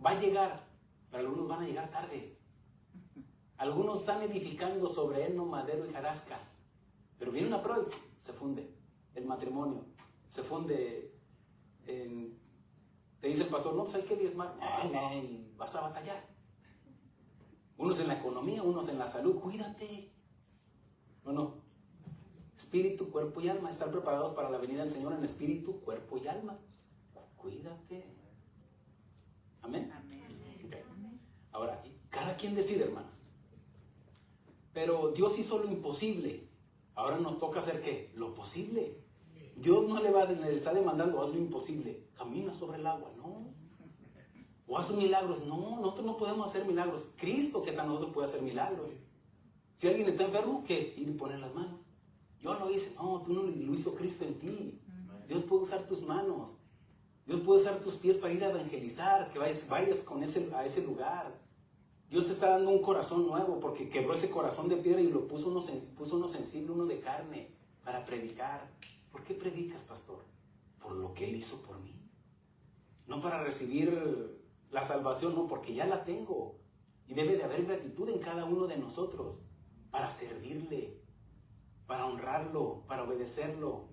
Va a llegar, pero algunos van a llegar tarde. Algunos están edificando sobre heno, madero y jarasca, pero viene una prueba y se funde el matrimonio, se funde. Te dice el pastor, no, pues hay que diezmar. Y vas a batallar. Unos en la economía, unos en la salud. Cuídate. No. Espíritu, cuerpo y alma. Estar preparados para la venida del Señor en espíritu, cuerpo y alma. Cuídate. Amén. Okay. Ahora, cada quien decide, hermanos. Pero Dios hizo lo imposible. Ahora nos toca hacer ¿qué? Lo posible. Dios no le está demandando, haz lo imposible. Camina sobre el agua, no. O haz milagros, no. Nosotros no podemos hacer milagros. Cristo que está en nosotros puede hacer milagros. Si alguien está enfermo, ¿qué? Ir y poner las manos. Yo lo hice, no, tú no lo hizo Cristo en ti. Dios puede usar tus manos. Dios puede usar tus pies para ir a evangelizar, que vayas a ese lugar. Dios te está dando un corazón nuevo porque quebró ese corazón de piedra y lo puso uno sensible, uno de carne, para predicar. ¿Por qué predicas, pastor? Por lo que Él hizo por mí. No para recibir la salvación, no, porque ya la tengo. Y debe de haber gratitud en cada uno de nosotros para servirle, para honrarlo, para obedecerlo.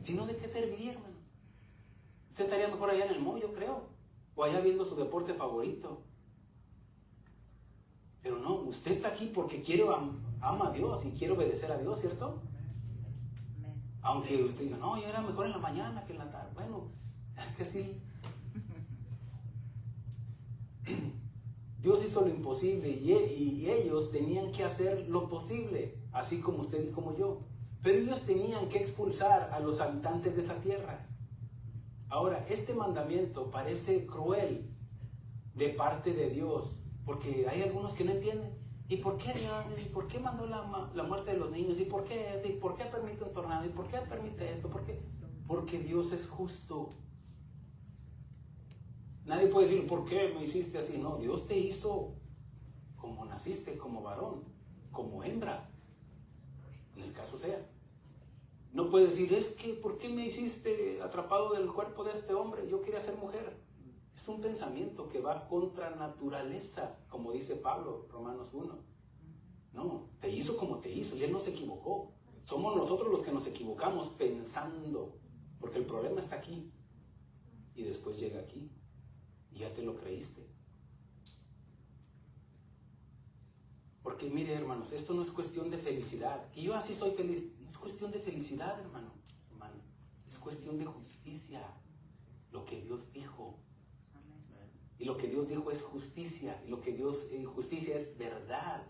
Si no, ¿de qué serviría, hermanos? Usted estaría mejor allá en el mall, yo creo, o allá viendo su deporte favorito. Pero no, usted está aquí porque ama a Dios y quiere obedecer a Dios, ¿cierto? Aunque usted diga, no, yo era mejor en la mañana que en la tarde. Bueno, es que sí. Dios hizo lo imposible y ellos tenían que hacer lo posible, así como usted y como yo. Pero ellos tenían que expulsar a los habitantes de esa tierra. Ahora, este mandamiento parece cruel de parte de Dios, porque hay algunos que no entienden. ¿Y por qué Dios? ¿Y por qué mandó la muerte de los niños? ¿Y por qué esto? ¿Y por qué permite un tornado? ¿Y por qué permite esto? ¿Por qué? Porque Dios es justo. Nadie puede decir, ¿por qué me hiciste así? No, Dios te hizo como naciste, como varón, como hembra, en el caso sea. No puede decir, es que, ¿por qué me hiciste atrapado del cuerpo de este hombre? Yo quería ser mujer. Es un pensamiento que va contra naturaleza, como dice Pablo, Romanos 1. No, te hizo como te hizo y Él no se equivocó. Somos nosotros los que nos equivocamos pensando, porque el problema está aquí y después llega aquí y ya te lo creíste. Porque mire, hermanos, esto no es cuestión de felicidad, que yo así soy feliz, no es cuestión de felicidad, hermano, es cuestión de justicia, lo que Dios dijo. Y lo que Dios dijo es justicia. Y lo que justicia es verdad.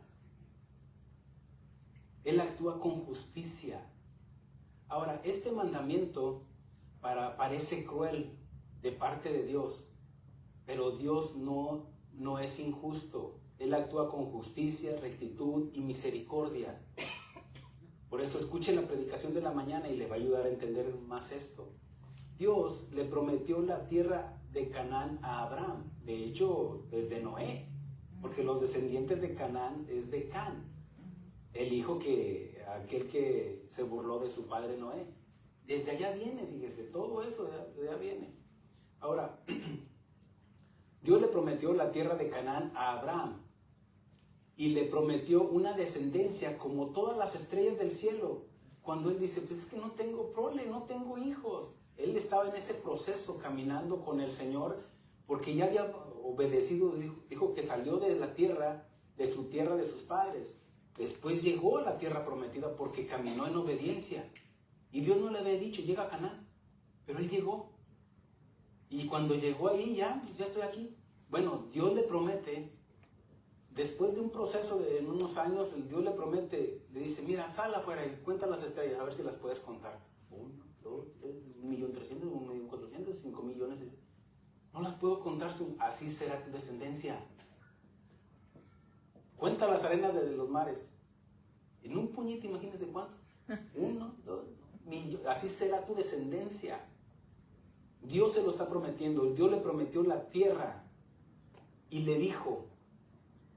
Él actúa con justicia. Ahora, este mandamiento parece cruel de parte de Dios. Pero Dios no es injusto. Él actúa con justicia, rectitud y misericordia. Por eso escuche la predicación de la mañana y le va a ayudar a entender más esto. Dios le prometió la tierra de Canaán a Abraham, de hecho desde Noé, porque los descendientes de Canaán es de Can, el hijo aquel que se burló de su padre Noé. Desde allá viene, fíjese, todo eso de allá viene. Ahora, Dios le prometió la tierra de Canaán a Abraham y le prometió una descendencia como todas las estrellas del cielo. Cuando él dice, pues es que no tengo prole, no tengo hijos. Él estaba en ese proceso caminando con el Señor porque ya había obedecido, dijo que salió de la tierra, de su tierra, de sus padres. Después llegó a la tierra prometida porque caminó en obediencia. Y Dios no le había dicho, llega a Canaán. Pero él llegó. Y cuando llegó ahí, ya estoy aquí. Bueno, Dios le promete, después de un proceso de unos años, Dios le promete, le dice, mira, sal afuera y cuenta las estrellas, a ver si las puedes contar. 1, 2, 3, 1.300.000, 1.400.000, 5 millones. No las puedo contar, así será tu descendencia. Cuenta las arenas de los mares. En un puñito, imagínense cuántos. 1, 2, millones. Así será tu descendencia. Dios se lo está prometiendo. Dios le prometió la tierra y le dijo,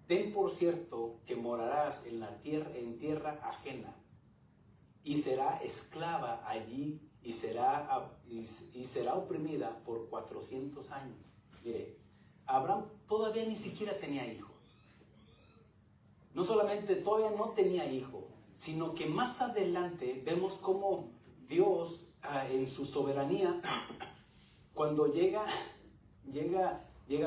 ten por cierto que morarás en tierra ajena y será esclava allí y será oprimida por 400 años. Mire, Abraham todavía ni siquiera tenía hijo. No solamente todavía no tenía hijo, sino que más adelante vemos cómo Dios en su soberanía, cuando llegan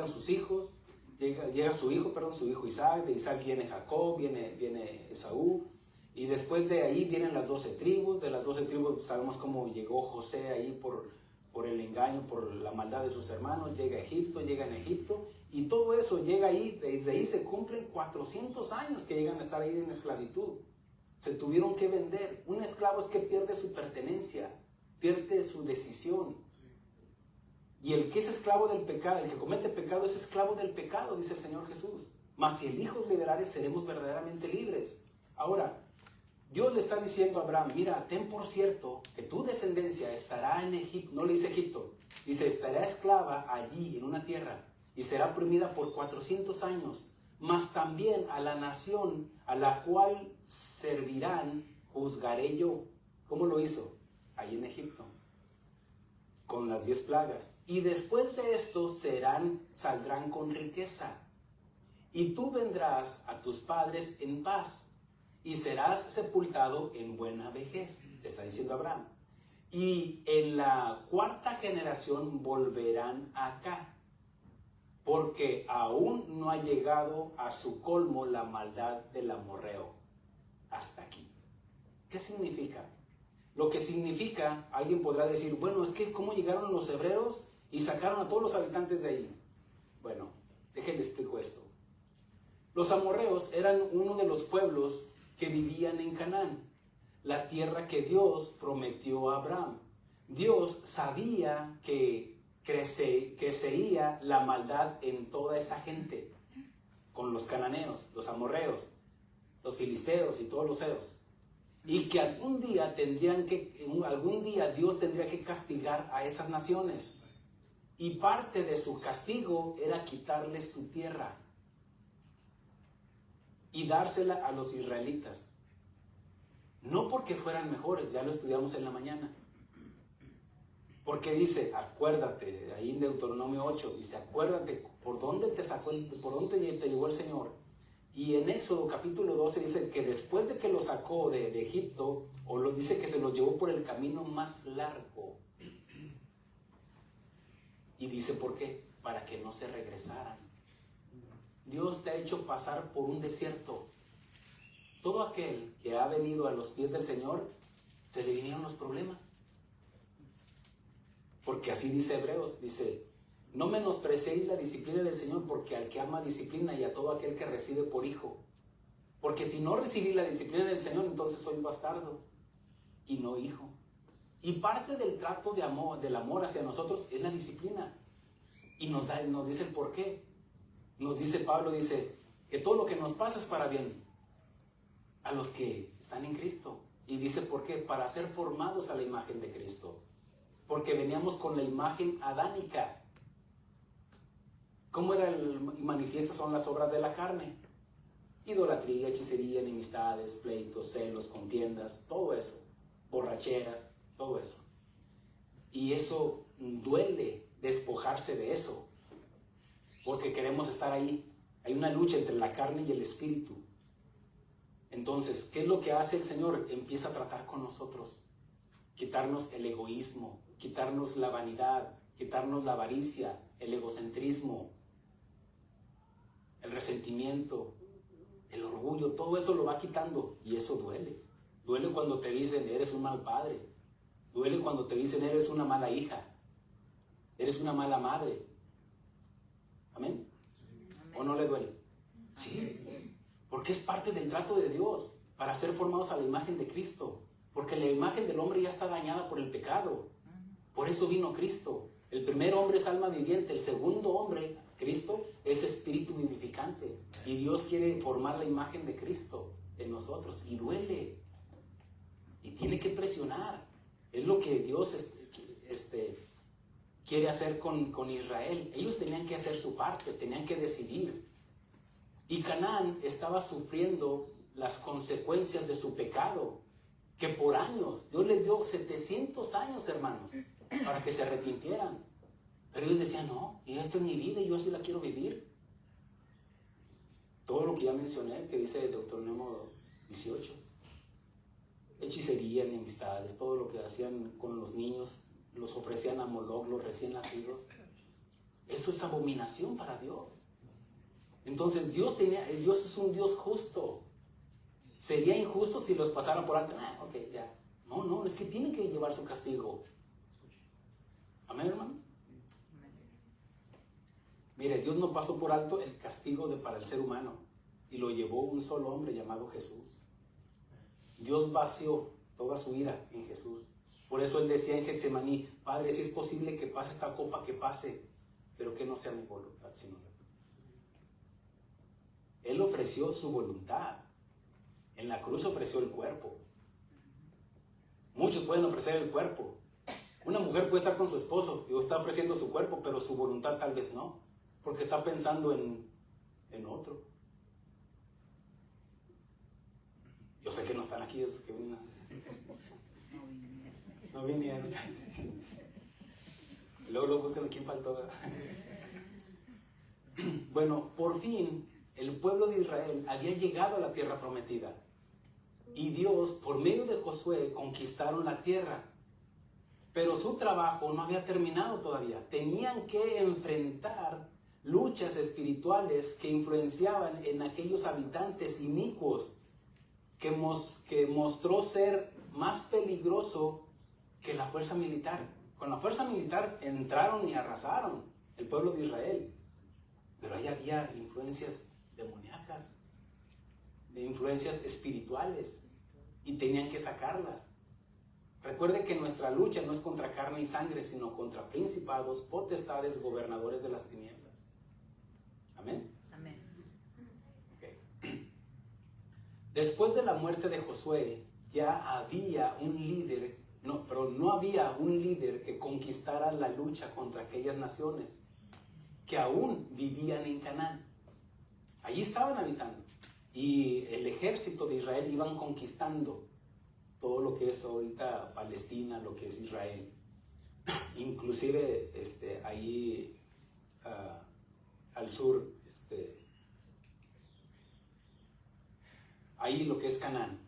sus hijos, llega su hijo Isaac, de Isaac viene Jacob, viene Esaú, y después de ahí vienen las 12 tribus, de las 12 tribus sabemos cómo llegó José ahí por el engaño, por la maldad de sus hermanos, llega en Egipto, y todo eso llega ahí, desde ahí se cumplen 400 años que llegan a estar ahí en esclavitud. Se tuvieron que vender. Un esclavo es que pierde su pertenencia, pierde su decisión. Y el que es esclavo del pecado, el que comete pecado es esclavo del pecado, dice el Señor Jesús. Mas si el Hijo os liberare, seremos verdaderamente libres. Ahora, Dios le está diciendo a Abraham, mira, ten por cierto que tu descendencia estará en Egipto, no le dice Egipto, dice, estará esclava allí en una tierra y será oprimida por 400 años, mas también a la nación a la cual servirán, juzgaré yo. ¿Cómo lo hizo? Ahí en Egipto, con las 10 plagas. Y después de esto saldrán con riqueza. Y tú vendrás a tus padres en paz y serás sepultado en buena vejez, le está diciendo Abraham. Y en la 4ª generación volverán acá, porque aún no ha llegado a su colmo la maldad del amorreo. Hasta aquí. ¿Qué significa? Lo que significa, alguien podrá decir, bueno, es que ¿cómo llegaron los hebreos y sacaron a todos los habitantes de ahí? Bueno, déjenle explico esto. Los amorreos eran uno de los pueblos que vivían en Canaán, la tierra que Dios prometió a Abraham. Dios sabía que crecería la maldad en toda esa gente, con los cananeos, los amorreos, los filisteos y todos los feos. Y que algún día Dios tendría que castigar a esas naciones. Y parte de su castigo era quitarles su tierra y dársela a los israelitas. No porque fueran mejores, ya lo estudiamos en la mañana. Porque dice, acuérdate, ahí en Deuteronomio 8, dice, acuérdate por dónde te sacó, por dónde te llevó el Señor. Y en Éxodo capítulo 12 dice que después de que los sacó de Egipto, dice que se los llevó por el camino más largo. Y dice, ¿por qué? Para que no se regresaran. Dios te ha hecho pasar por un desierto. Todo aquel que ha venido a los pies del Señor, se le vinieron los problemas. Porque así dice Hebreos, dice, no menospreciéis la disciplina del Señor, porque al que ama disciplina y a todo aquel que recibe por hijo. Porque si no recibís la disciplina del Señor, entonces sois bastardo y no hijo. Y parte del trato de amor, del amor hacia nosotros es la disciplina. Y nos dice el por qué. Nos dice Pablo, dice, que todo lo que nos pasa es para bien a los que están en Cristo. Y dice, ¿por qué? Para ser formados a la imagen de Cristo. Porque veníamos con la imagen adánica. ¿Cómo era y manifiestas son las obras de la carne? Idolatría, hechicería, enemistades, pleitos, celos, contiendas, todo eso. Borracheras, todo eso. Y eso duele despojarse de eso. Porque queremos estar ahí. Hay una lucha entre la carne y el espíritu. Entonces, ¿qué es lo que hace el Señor? Empieza a tratar con nosotros. Quitarnos el egoísmo, quitarnos la vanidad, quitarnos la avaricia, el egocentrismo, el resentimiento, el orgullo, todo eso lo va quitando y eso duele. Duele cuando te dicen, eres un mal padre, Duele cuando te dicen eres una mala hija, eres una mala madre. ¿Amén? ¿O no le duele? Sí, porque es parte del trato de Dios para ser formados a la imagen de Cristo. Porque la imagen del hombre ya está dañada por el pecado. Por eso vino Cristo. El primer hombre es alma viviente, el segundo hombre, Cristo, es espíritu vivificante. Y Dios quiere formar la imagen de Cristo en nosotros. Y duele. Y tiene que presionar. Es lo que Dios quiere hacer con Israel. Ellos tenían que hacer su parte, tenían que decidir. Y Canaán estaba sufriendo las consecuencias de su pecado, que por años, Dios les dio 700 años, hermanos, para que se arrepintieran. Pero ellos decían, no, y esta es mi vida y yo sí la quiero vivir. Todo lo que ya mencioné, que dice Deuteronomio 18. Hechicería, enemistades, todo lo que hacían con los niños, los ofrecían a Moloch, los recién nacidos. Eso es abominación para Dios. Entonces Dios es un Dios justo. Sería injusto si los pasaran por alto. Ok, ya. No, es que tienen que llevar su castigo. Amén, hermanos. Mire, Dios no pasó por alto el castigo para el ser humano y lo llevó un solo hombre llamado Jesús. Dios vació toda su ira en Jesús. Por eso Él decía en Getsemaní, Padre, si es posible que pase esta copa, que pase, pero que no sea mi voluntad, sino la tuya. Él ofreció su voluntad. En la cruz ofreció el cuerpo. Muchos pueden ofrecer el cuerpo. Una mujer puede estar con su esposo y está ofreciendo su cuerpo, pero su voluntad tal vez no, porque está pensando en otro. Yo sé que no están aquí esos que vienen. No vinieron. Luego buscan quién faltó. Bueno, por fin el pueblo de Israel había llegado a la tierra prometida. Y Dios, por medio de Josué, conquistaron la tierra. Pero su trabajo no había terminado todavía. Tenían que enfrentar luchas espirituales que influenciaban en aquellos habitantes inicuos que mostró ser más peligroso que la fuerza militar. Con la fuerza militar entraron y arrasaron el pueblo de Israel. Pero ahí había influencias demoníacas, de influencias espirituales, y tenían que sacarlas. Recuerde que nuestra lucha no es contra carne y sangre, sino contra principados, potestades, gobernadores de las tinieblas. Amén. Amén. Okay. Después de la muerte de Josué, ya había un líder, no había un líder que conquistara la lucha contra aquellas naciones que aún vivían en Canaán. Allí estaban habitando. Y el ejército de Israel iban conquistando todo lo que es ahorita Palestina, lo que es Israel. Inclusive ahí al sur, ahí lo que es Canaán.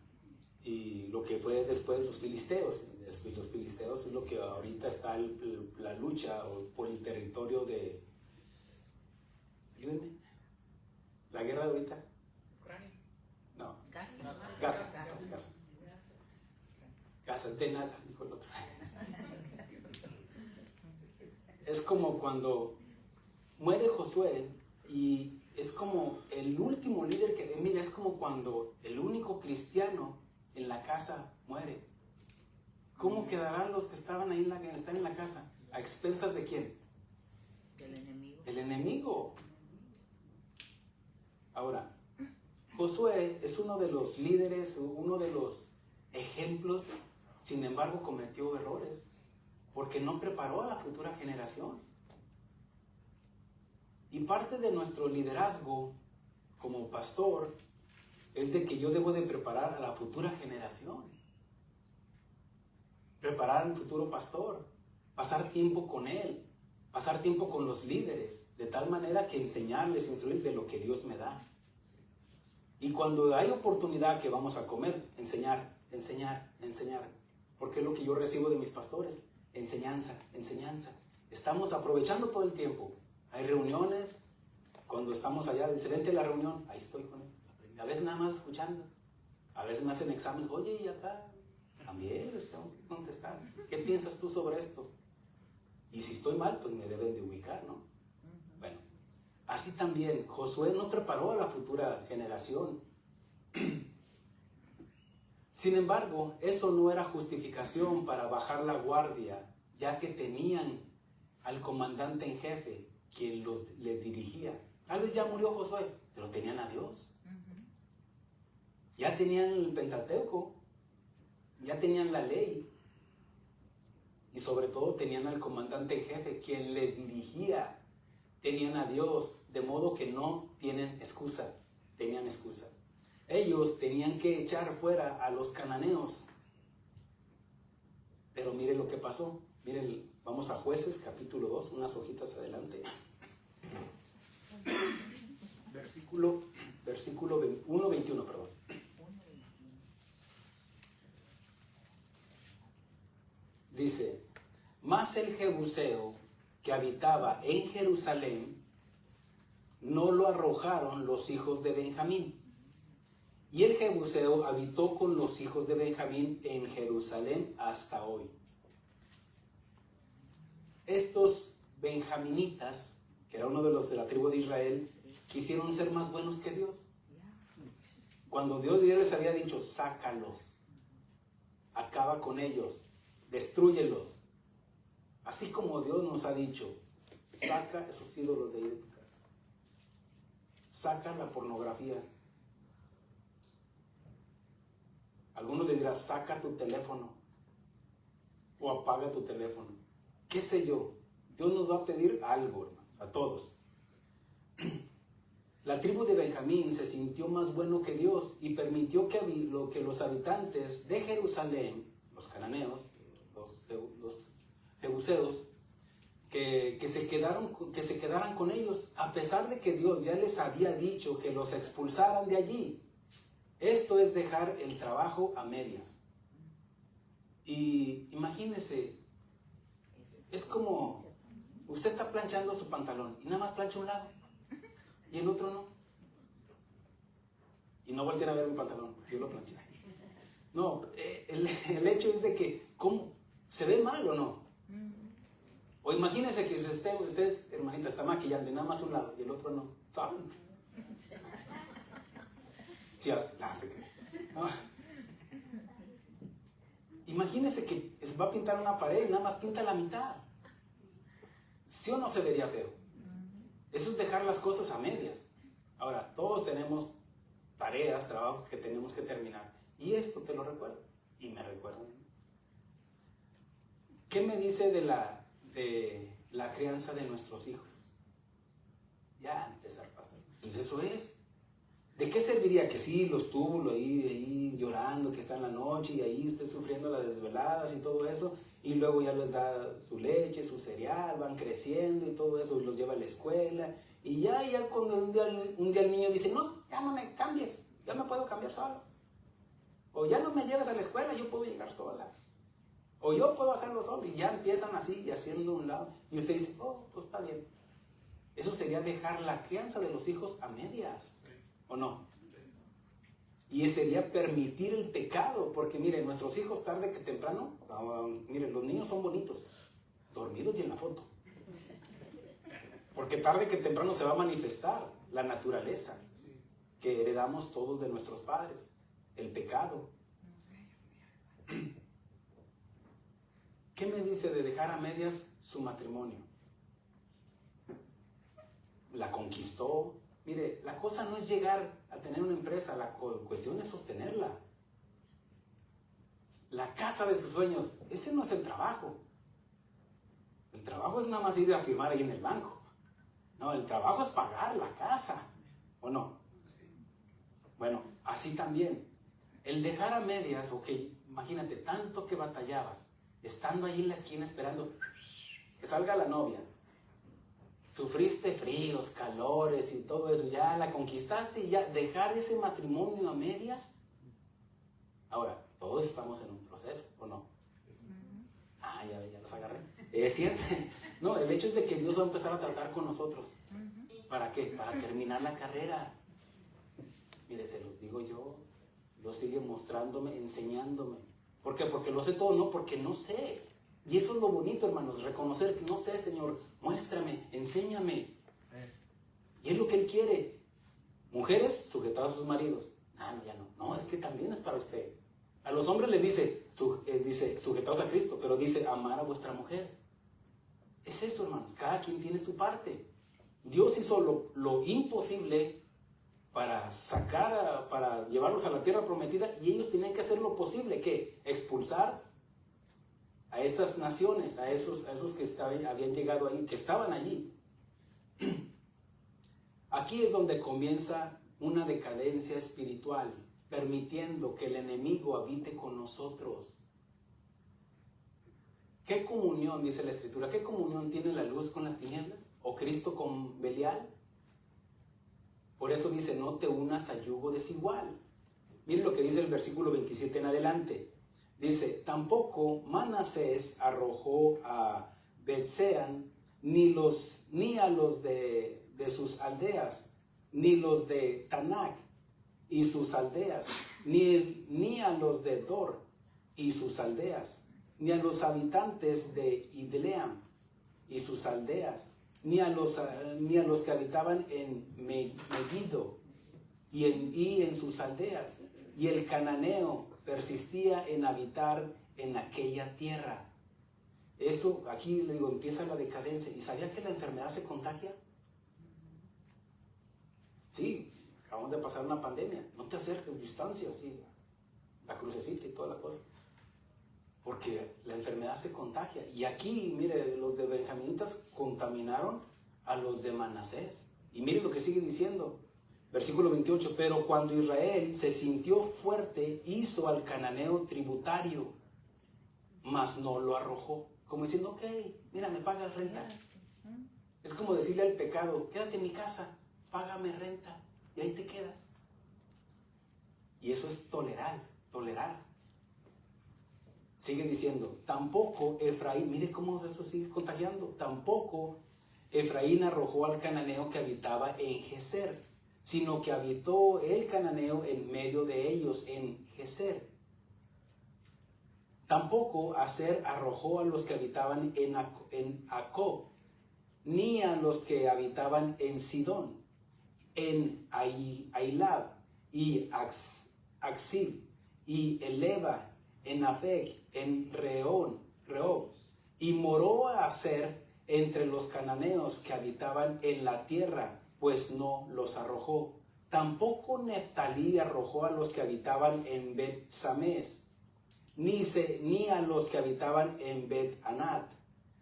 Y lo que fue después los filisteos. Los filisteos es lo que ahorita está la lucha por el territorio de... Ayúdenme. ¿La guerra de ahorita? No. Gaza, de nada, dijo el otro. Es como cuando muere Josué y es como el último líder mira, es como cuando el único cristiano en la casa muere. ¿Cómo quedarán los que estaban ahí están en la casa? ¿A expensas de quién? Del enemigo. El enemigo. Ahora, Josué es uno de los líderes, uno de los ejemplos, sin embargo cometió errores, porque no preparó a la futura generación. Y parte de nuestro liderazgo como pastor es de que yo debo de preparar a la futura generación. Preparar al futuro pastor, pasar tiempo con él, pasar tiempo con los líderes, de tal manera que enseñarles, instruir de lo que Dios me da. Y cuando hay oportunidad que vamos a comer, enseñar. Porque es lo que yo recibo de mis pastores, enseñanza. Estamos aprovechando todo el tiempo. Hay reuniones, cuando estamos allá, dice, vente a la reunión, ahí estoy con él. A veces nada más escuchando, a veces me hacen examen, oye, y acá, También les tengo que contestar. ¿Qué piensas tú sobre esto? Y si estoy mal, pues me deben de ubicar, ¿no? Bueno, así también Josué no preparó a la futura generación. Sin embargo, eso no era justificación para bajar la guardia, ya que tenían al comandante en jefe, quien les dirigía. Tal vez ya murió Josué, pero tenían a Dios. Ya tenían el Pentateuco, ya tenían la ley. Y sobre todo tenían al comandante en jefe, quien les dirigía. Tenían a Dios, de modo que no tienen excusa. Tenían excusa. Ellos tenían que echar fuera a los cananeos. Pero mire lo que pasó. Miren, vamos a Jueces, capítulo 2, unas hojitas adelante. Versículo 1:21, perdón. Dice, mas el jebuseo que habitaba en Jerusalén no lo arrojaron los hijos de Benjamín. Y el jebuseo habitó con los hijos de Benjamín en Jerusalén hasta hoy. Estos benjaminitas, que era uno de los de la tribu de Israel, quisieron ser más buenos que Dios. Cuando Dios les había dicho, sácalos, acaba con ellos, destrúyelos. Así como Dios nos ha dicho, saca esos ídolos de ahí de tu casa. Saca la pornografía. Algunos le dirán, saca tu teléfono o apaga tu teléfono. ¿Qué sé yo? Dios nos va a pedir algo, hermanos, a todos. La tribu de Benjamín se sintió más bueno que Dios y permitió que los habitantes de Jerusalén, los cananeos, los jebuseos, que se quedaran con ellos, a pesar de que Dios ya les había dicho que los expulsaran de allí. Esto es dejar el trabajo a medias. Y imagínese, es como usted está planchando su pantalón y nada más plancha un lado y el otro no. Y no volteen a ver mi pantalón, yo lo planché. No, el hecho es de que, ¿cómo? ¿Se ve mal o no? O imagínese que usted, hermanita, está maquillando y nada más un lado y el otro no. ¿Saben? Sí, se cree. No. Imagínese que va a pintar una pared y nada más pinta la mitad. ¿Sí o no se vería feo? Eso es dejar las cosas a medias. Ahora, todos tenemos tareas, trabajos que tenemos que terminar. Y esto te lo recuerdo. Y me recuerdan. ¿Qué me dice de la crianza de nuestros hijos? Ya empezar, pastor. Pues eso es. ¿De qué serviría que sí los tuvo ahí llorando, que está en la noche y ahí usted sufriendo las desveladas y todo eso? Y luego ya les da su leche, su cereal, van creciendo y todo eso, y los lleva a la escuela. Y ya cuando un día el niño dice, no, ya no me cambies, ya me puedo cambiar solo. O ya no me llevas a la escuela, yo puedo llegar sola. O yo puedo hacerlo solo. Y ya empiezan así y haciendo un lado. Y usted dice, oh, pues está bien. Eso sería dejar la crianza de los hijos a medias. ¿O no? Y sería permitir el pecado. Porque miren, nuestros hijos tarde que temprano, miren, los niños son bonitos, dormidos y en la foto. Porque tarde que temprano se va a manifestar la naturaleza que heredamos todos de nuestros padres, el pecado. ¿Qué me dice de dejar a medias su matrimonio? La conquistó. Mire, la cosa no es llegar a tener una empresa, la cuestión es sostenerla. La casa de sus sueños, ese no es el trabajo. El trabajo es nada más ir a firmar ahí en el banco. No, el trabajo es pagar la casa, ¿o no? Bueno, así también. El dejar a medias, ok, imagínate, tanto que batallabas, estando ahí en la esquina esperando que salga la novia. Sufriste fríos, calores y todo eso, ya la conquistaste y ya dejar ese matrimonio a medias. Ahora, todos estamos en un proceso, ¿o no? Ya los agarré. Es cierto. No, el hecho es de que Dios va a empezar a tratar con nosotros. ¿Para qué? Para terminar la carrera. Mire, se los digo yo, Dios sigue mostrándome, enseñándome. ¿Por qué? Porque lo sé todo, no, porque no sé. Y eso es lo bonito, hermanos, reconocer que no sé, Señor, muéstrame, enséñame. Y es lo que Él quiere. Mujeres, sujetadas a sus maridos. No, ya no. No, es que también es para usted. A los hombres les dice sujetados a Cristo, pero dice amar a vuestra mujer. Es eso, hermanos, cada quien tiene su parte. Dios hizo lo imposible para para llevarlos a la tierra prometida, y ellos tenían que hacer lo posible, ¿qué? Expulsar a esas naciones, a esos que habían llegado ahí, que estaban allí. Aquí es donde comienza una decadencia espiritual, permitiendo que el enemigo habite con nosotros. ¿Qué comunión, dice la Escritura, qué comunión tiene la luz con las tinieblas? ¿O Cristo con Belial? Por eso dice, no te unas a yugo desigual. Miren lo que dice el versículo 27 en adelante. Dice, tampoco Manasés arrojó a Betsean, ni a los de sus aldeas, ni los de Tanac y sus aldeas, ni a los de Dor y sus aldeas, ni a los habitantes de Idleam y sus aldeas, ni a los que habitaban en Megiddo y en sus aldeas. Y el cananeo persistía en habitar en aquella tierra. Eso, aquí le digo, empieza la decadencia. ¿Y sabía que la enfermedad se contagia? Sí, acabamos de pasar una pandemia. No te acerques, distancia, sí, la crucecita y toda la cosa. Porque la enfermedad se contagia. Y aquí, mire, los de benjaminitas contaminaron a los de Manasés. Y mire lo que sigue diciendo. Versículo 28. Pero cuando Israel se sintió fuerte, hizo al cananeo tributario, mas no lo arrojó. Como diciendo, ok, mira, me pagas renta. Es como decirle al pecado, quédate en mi casa, págame renta, y ahí te quedas. Y eso es tolerar. Sigue diciendo, tampoco Efraín, mire cómo eso sigue contagiando, tampoco Efraín arrojó al cananeo que habitaba en Geser, sino que habitó el cananeo en medio de ellos, en Geser. Tampoco Aser arrojó a los que habitaban en Acob, ni a los que habitaban en Sidón, en Ailab y Axib, y Eleba, en Afec, en Rehob, y moró a Aser entre los cananeos que habitaban en la tierra, pues no los arrojó. Tampoco Neftalí arrojó a los que habitaban en Bet-Sames, ni a los que habitaban en Bet-Anat,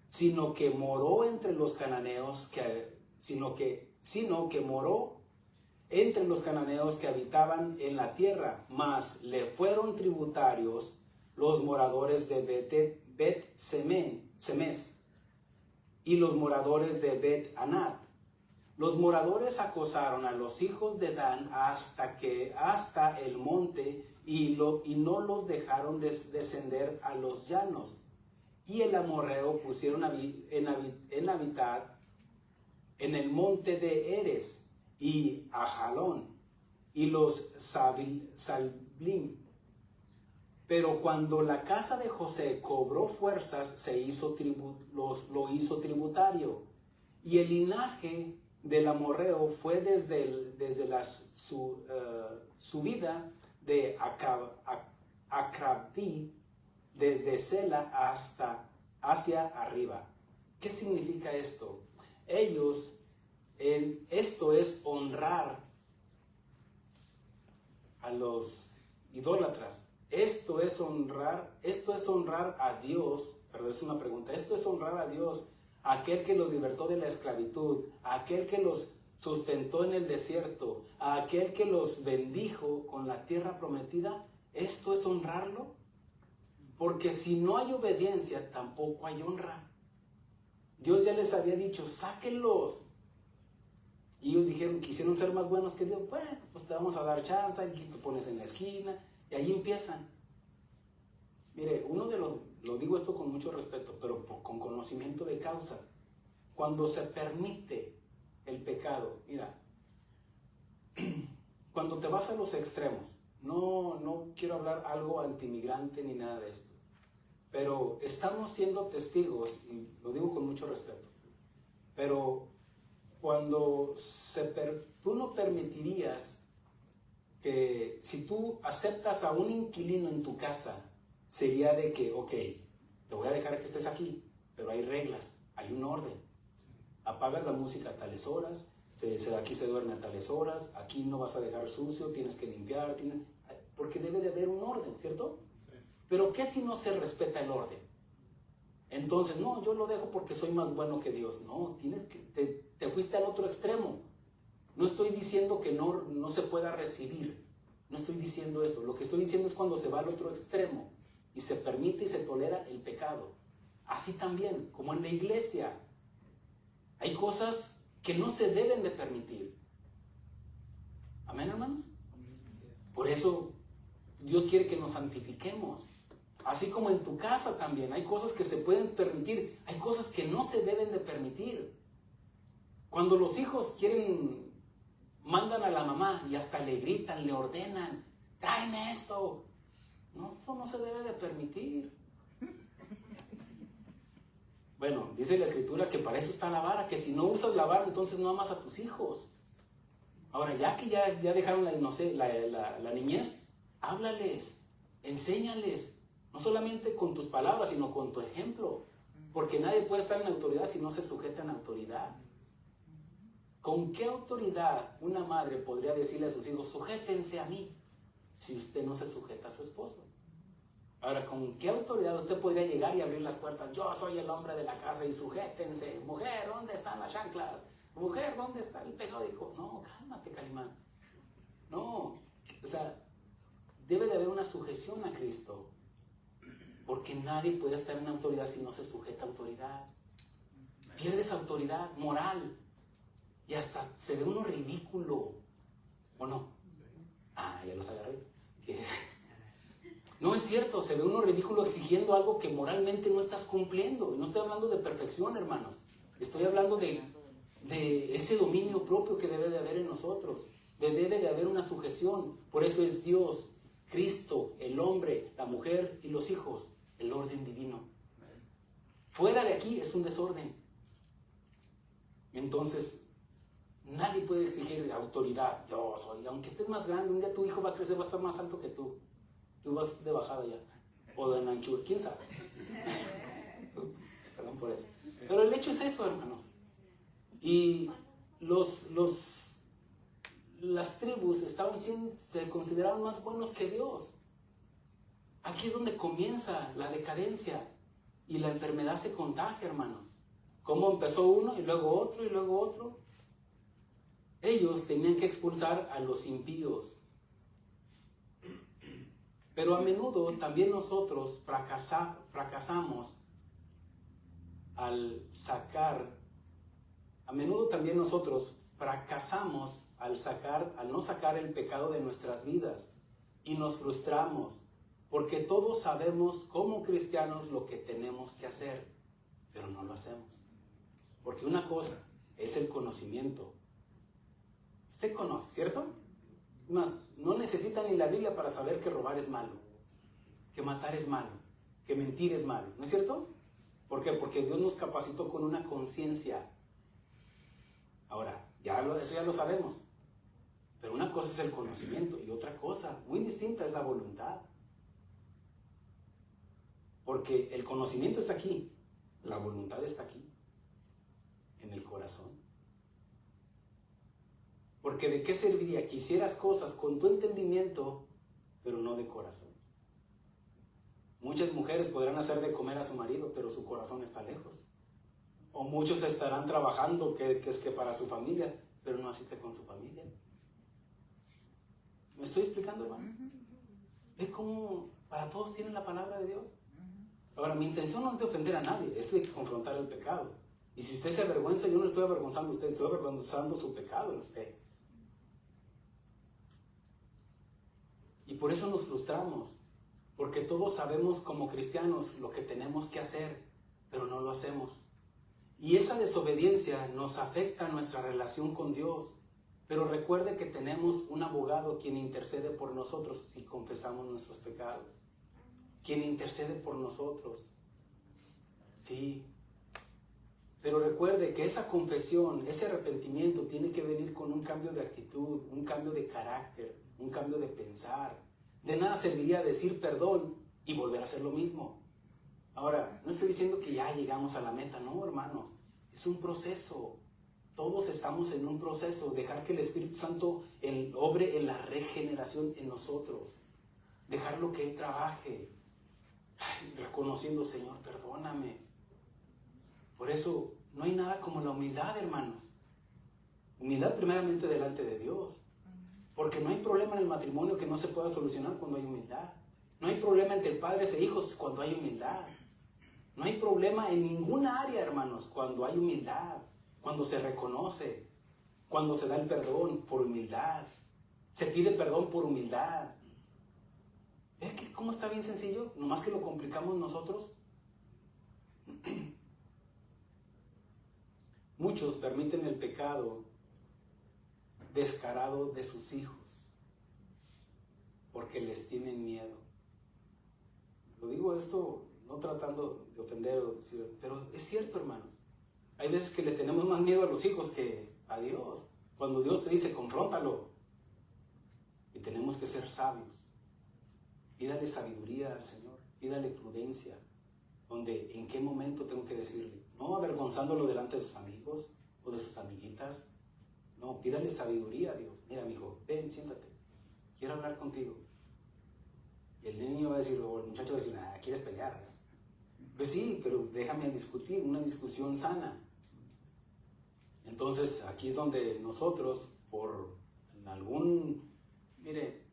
sino que moró entre los cananeos sino que moró entre los cananeos que habitaban en la tierra, mas le fueron tributarios los moradores de Bet-Semes y los moradores de Bet-Anat. Los moradores acosaron a los hijos de Dan hasta el monte y no los dejaron descender a los llanos. Y el amorreo pusieron en habitar en el monte de Eres y Ajalón y los Salbim. Pero cuando la casa de José cobró fuerzas, lo hizo tributario. Y el linaje del amorreo fue desde la subida de Acrabí, desde Sela hacia arriba. ¿Qué significa esto? Esto es honrar a los idólatras. Esto es honrar a Dios, pero es una pregunta, esto es honrar a Dios, a aquel que los libertó de la esclavitud, a aquel que los sustentó en el desierto, a aquel que los bendijo con la tierra prometida. Esto es honrarlo, porque si no hay obediencia, tampoco hay honra. Dios ya les había dicho, sáquenlos. Y ellos dijeron, quisieron ser más buenos que Dios. Bueno, pues te vamos a dar chance, y te pones en la esquina. Y ahí empiezan. Mire, lo digo esto con mucho respeto, pero con conocimiento de causa. Cuando se permite el pecado, mira, cuando te vas a los extremos, no quiero hablar algo antimigrante ni nada de esto, pero estamos siendo testigos, y lo digo con mucho respeto, pero cuando tú no permitirías que si tú aceptas a un inquilino en tu casa, sería de que, ok, te voy a dejar que estés aquí, pero hay reglas, hay un orden. Apagas la música a tales horas, aquí se duerme a tales horas, aquí no vas a dejar sucio, tienes que limpiar, porque debe de haber un orden, ¿cierto? Sí. Pero ¿qué si no se respeta el orden? Entonces, no, yo lo dejo porque soy más bueno que Dios. No, te fuiste al otro extremo. No estoy diciendo que no se pueda recibir, no estoy diciendo eso. Lo que estoy diciendo es cuando se va al otro extremo y se permite y se tolera el pecado. Así también, como en la iglesia, hay cosas que no se deben de permitir. Amén, hermanos. Por eso Dios quiere que nos santifiquemos. Así como en tu casa también hay cosas que se pueden permitir, hay cosas que no se deben de permitir. Cuando los hijos mandan a la mamá y hasta le gritan, le ordenan, tráeme esto. No, esto no se debe de permitir. Bueno, dice la escritura que para eso está la vara, que si no usas la vara, entonces no amas a tus hijos. Ahora, ya que ya dejaron la niñez, háblales, enséñales, no solamente con tus palabras, sino con tu ejemplo, porque nadie puede estar en autoridad si no se sujeta en autoridad. ¿Con qué autoridad una madre podría decirle a sus hijos, sujétense a mí, si usted no se sujeta a su esposo? Ahora, ¿con qué autoridad usted podría llegar y abrir las puertas? Yo soy el hombre de la casa y sujétense. Mujer, ¿dónde están las chanclas? Mujer, ¿dónde está el periódico? No, cálmate, Calimán. No, o sea, debe de haber una sujeción a Cristo. Porque nadie puede estar en autoridad si no se sujeta a autoridad. Pierdes autoridad moral. Y hasta se ve uno ridículo. ¿O no? Ah, ya los agarré. No es cierto, se ve uno ridículo exigiendo algo que moralmente no estás cumpliendo. Y no estoy hablando de perfección, hermanos. Estoy hablando de ese dominio propio que debe de haber en nosotros. Debe de haber una sujeción. Por eso es Dios, Cristo, el hombre, la mujer y los hijos. El orden divino. Fuera de aquí es un desorden. Entonces, nadie puede exigir autoridad. Yo soy, aunque estés más grande, un día tu hijo va a crecer, va a estar más alto que tú. Tú vas de bajada ya. O de anchura, quién sabe. Perdón por eso. Pero el hecho es eso, hermanos. Y las tribus se consideraban más buenos que Dios. Aquí es donde comienza la decadencia y la enfermedad se contagia, hermanos. ¿Cómo empezó uno y luego otro y luego otro? Ellos tenían que expulsar a los impíos. Pero a menudo también nosotros fracasamos al no sacar el pecado de nuestras vidas y nos frustramos porque todos sabemos como cristianos lo que tenemos que hacer, pero no lo hacemos. Porque una cosa es el conocimiento. Usted conoce, ¿cierto? Más, no necesita ni la Biblia para saber que robar es malo, que matar es malo, que mentir es malo, ¿no es cierto? ¿Por qué? Porque Dios nos capacitó con una conciencia. Ahora, eso ya lo sabemos. Pero una cosa es el conocimiento y otra cosa muy distinta es la voluntad. Porque el conocimiento está aquí, la voluntad está aquí, en el corazón. Porque ¿de qué serviría que hicieras cosas con tu entendimiento, pero no de corazón? Muchas mujeres podrán hacer de comer a su marido, pero su corazón está lejos. O muchos estarán trabajando que es que para su familia, pero no asiste con su familia. ¿Me estoy explicando, hermanos? ¿Ve cómo para todos tienen la palabra de Dios? Ahora, mi intención no es de ofender a nadie, es de confrontar el pecado. Y si usted se avergüenza, yo no estoy avergonzando a usted, estoy avergonzando su pecado en usted. Y por eso nos frustramos, porque todos sabemos como cristianos lo que tenemos que hacer, pero no lo hacemos. Y esa desobediencia nos afecta nuestra relación con Dios. Pero recuerde que tenemos un abogado quien intercede por nosotros si confesamos nuestros pecados. Quien intercede por nosotros. Sí. Pero recuerde que esa confesión, ese arrepentimiento tiene que venir con un cambio de actitud, un cambio de carácter, un cambio de pensar. De nada serviría decir perdón y volver a hacer lo mismo. Ahora, no estoy diciendo que ya llegamos a la meta, no, hermanos. Es un proceso. Todos estamos en un proceso. Dejar que el Espíritu Santo obre en la regeneración en nosotros. Dejarlo que Él trabaje. Reconociendo, Señor, perdóname. Por eso, no hay nada como la humildad, hermanos. Humildad primeramente delante de Dios. Porque no hay problema en el matrimonio que no se pueda solucionar cuando hay humildad. No hay problema entre padres e hijos cuando hay humildad. No hay problema en ninguna área, hermanos, cuando hay humildad. Cuando se reconoce. Cuando se da el perdón por humildad. Se pide perdón por humildad. ¿Ves que cómo está bien sencillo? Nomás que lo complicamos nosotros. Muchos permiten el pecado descarado de sus hijos porque les tienen miedo. Lo digo esto no tratando de ofender o decir, pero es cierto, hermanos. Hay veces que le tenemos más miedo a los hijos que a Dios. Cuando Dios te dice, confróntalo. Y tenemos que ser sabios. Pídale sabiduría al Señor, pídale prudencia. Donde, ¿en qué momento tengo que decirle? No avergonzándolo delante de sus amigos o de sus amiguitas. No, pídale sabiduría a Dios. Mira, mijo, ven, siéntate. Quiero hablar contigo. Y el niño va a decir, o el muchacho va a decir, ¿quieres pelear? Pues sí, pero déjame discutir, una discusión sana. Entonces, aquí es donde nosotros, mire,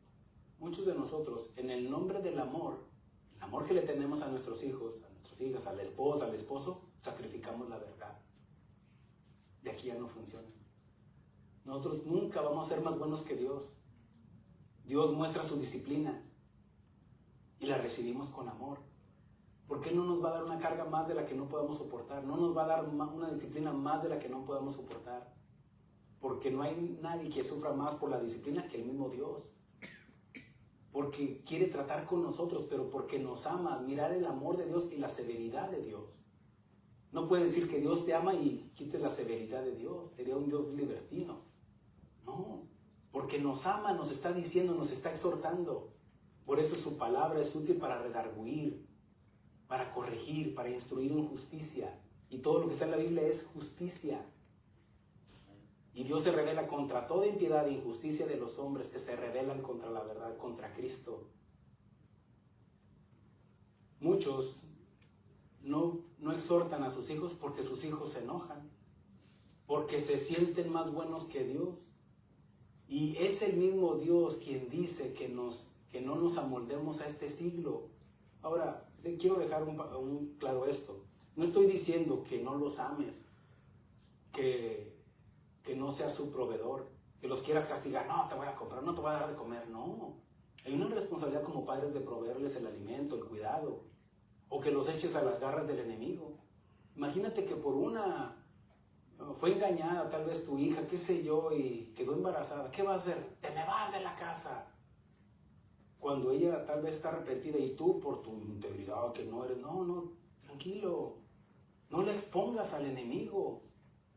muchos de nosotros, en el nombre del amor, el amor que le tenemos a nuestros hijos, a nuestras hijas, a la esposa, al esposo, sacrificamos la verdad. De aquí ya no funciona. Nosotros nunca vamos a ser más buenos que Dios. Dios muestra su disciplina y la recibimos con amor. ¿Por qué no nos va a dar una carga más de la que no podamos soportar? No nos va a dar una disciplina más de la que no podamos soportar. Porque no hay nadie que sufra más por la disciplina que el mismo Dios. Porque quiere tratar con nosotros, pero porque nos ama, mirar el amor de Dios y la severidad de Dios. No puede decir que Dios te ama y quite la severidad de Dios. Sería un Dios libertino. No, porque nos ama, nos está diciendo, nos está exhortando. Por eso su palabra es útil para redarguir, para corregir, para instruir en justicia. Y todo lo que está en la Biblia es justicia. Y Dios se revela contra toda impiedad e injusticia de los hombres que se rebelan contra la verdad, contra Cristo. Muchos no exhortan a sus hijos porque sus hijos se enojan, porque se sienten más buenos que Dios. Y es el mismo Dios quien dice que no nos amoldemos a este siglo. Ahora, quiero dejar claro esto. No estoy diciendo que no los ames, que no seas su proveedor, que los quieras castigar. No, te voy a comprar, no te voy a dar de comer. No, hay una responsabilidad como padres de proveerles el alimento, el cuidado, o que los eches a las garras del enemigo. Imagínate que fue engañada tal vez tu hija, qué sé yo, y quedó embarazada. ¿Qué va a hacer? Te me vas de la casa. Cuando ella tal vez está arrepentida y tú por tu integridad que no eres, no, tranquilo. No le expongas al enemigo.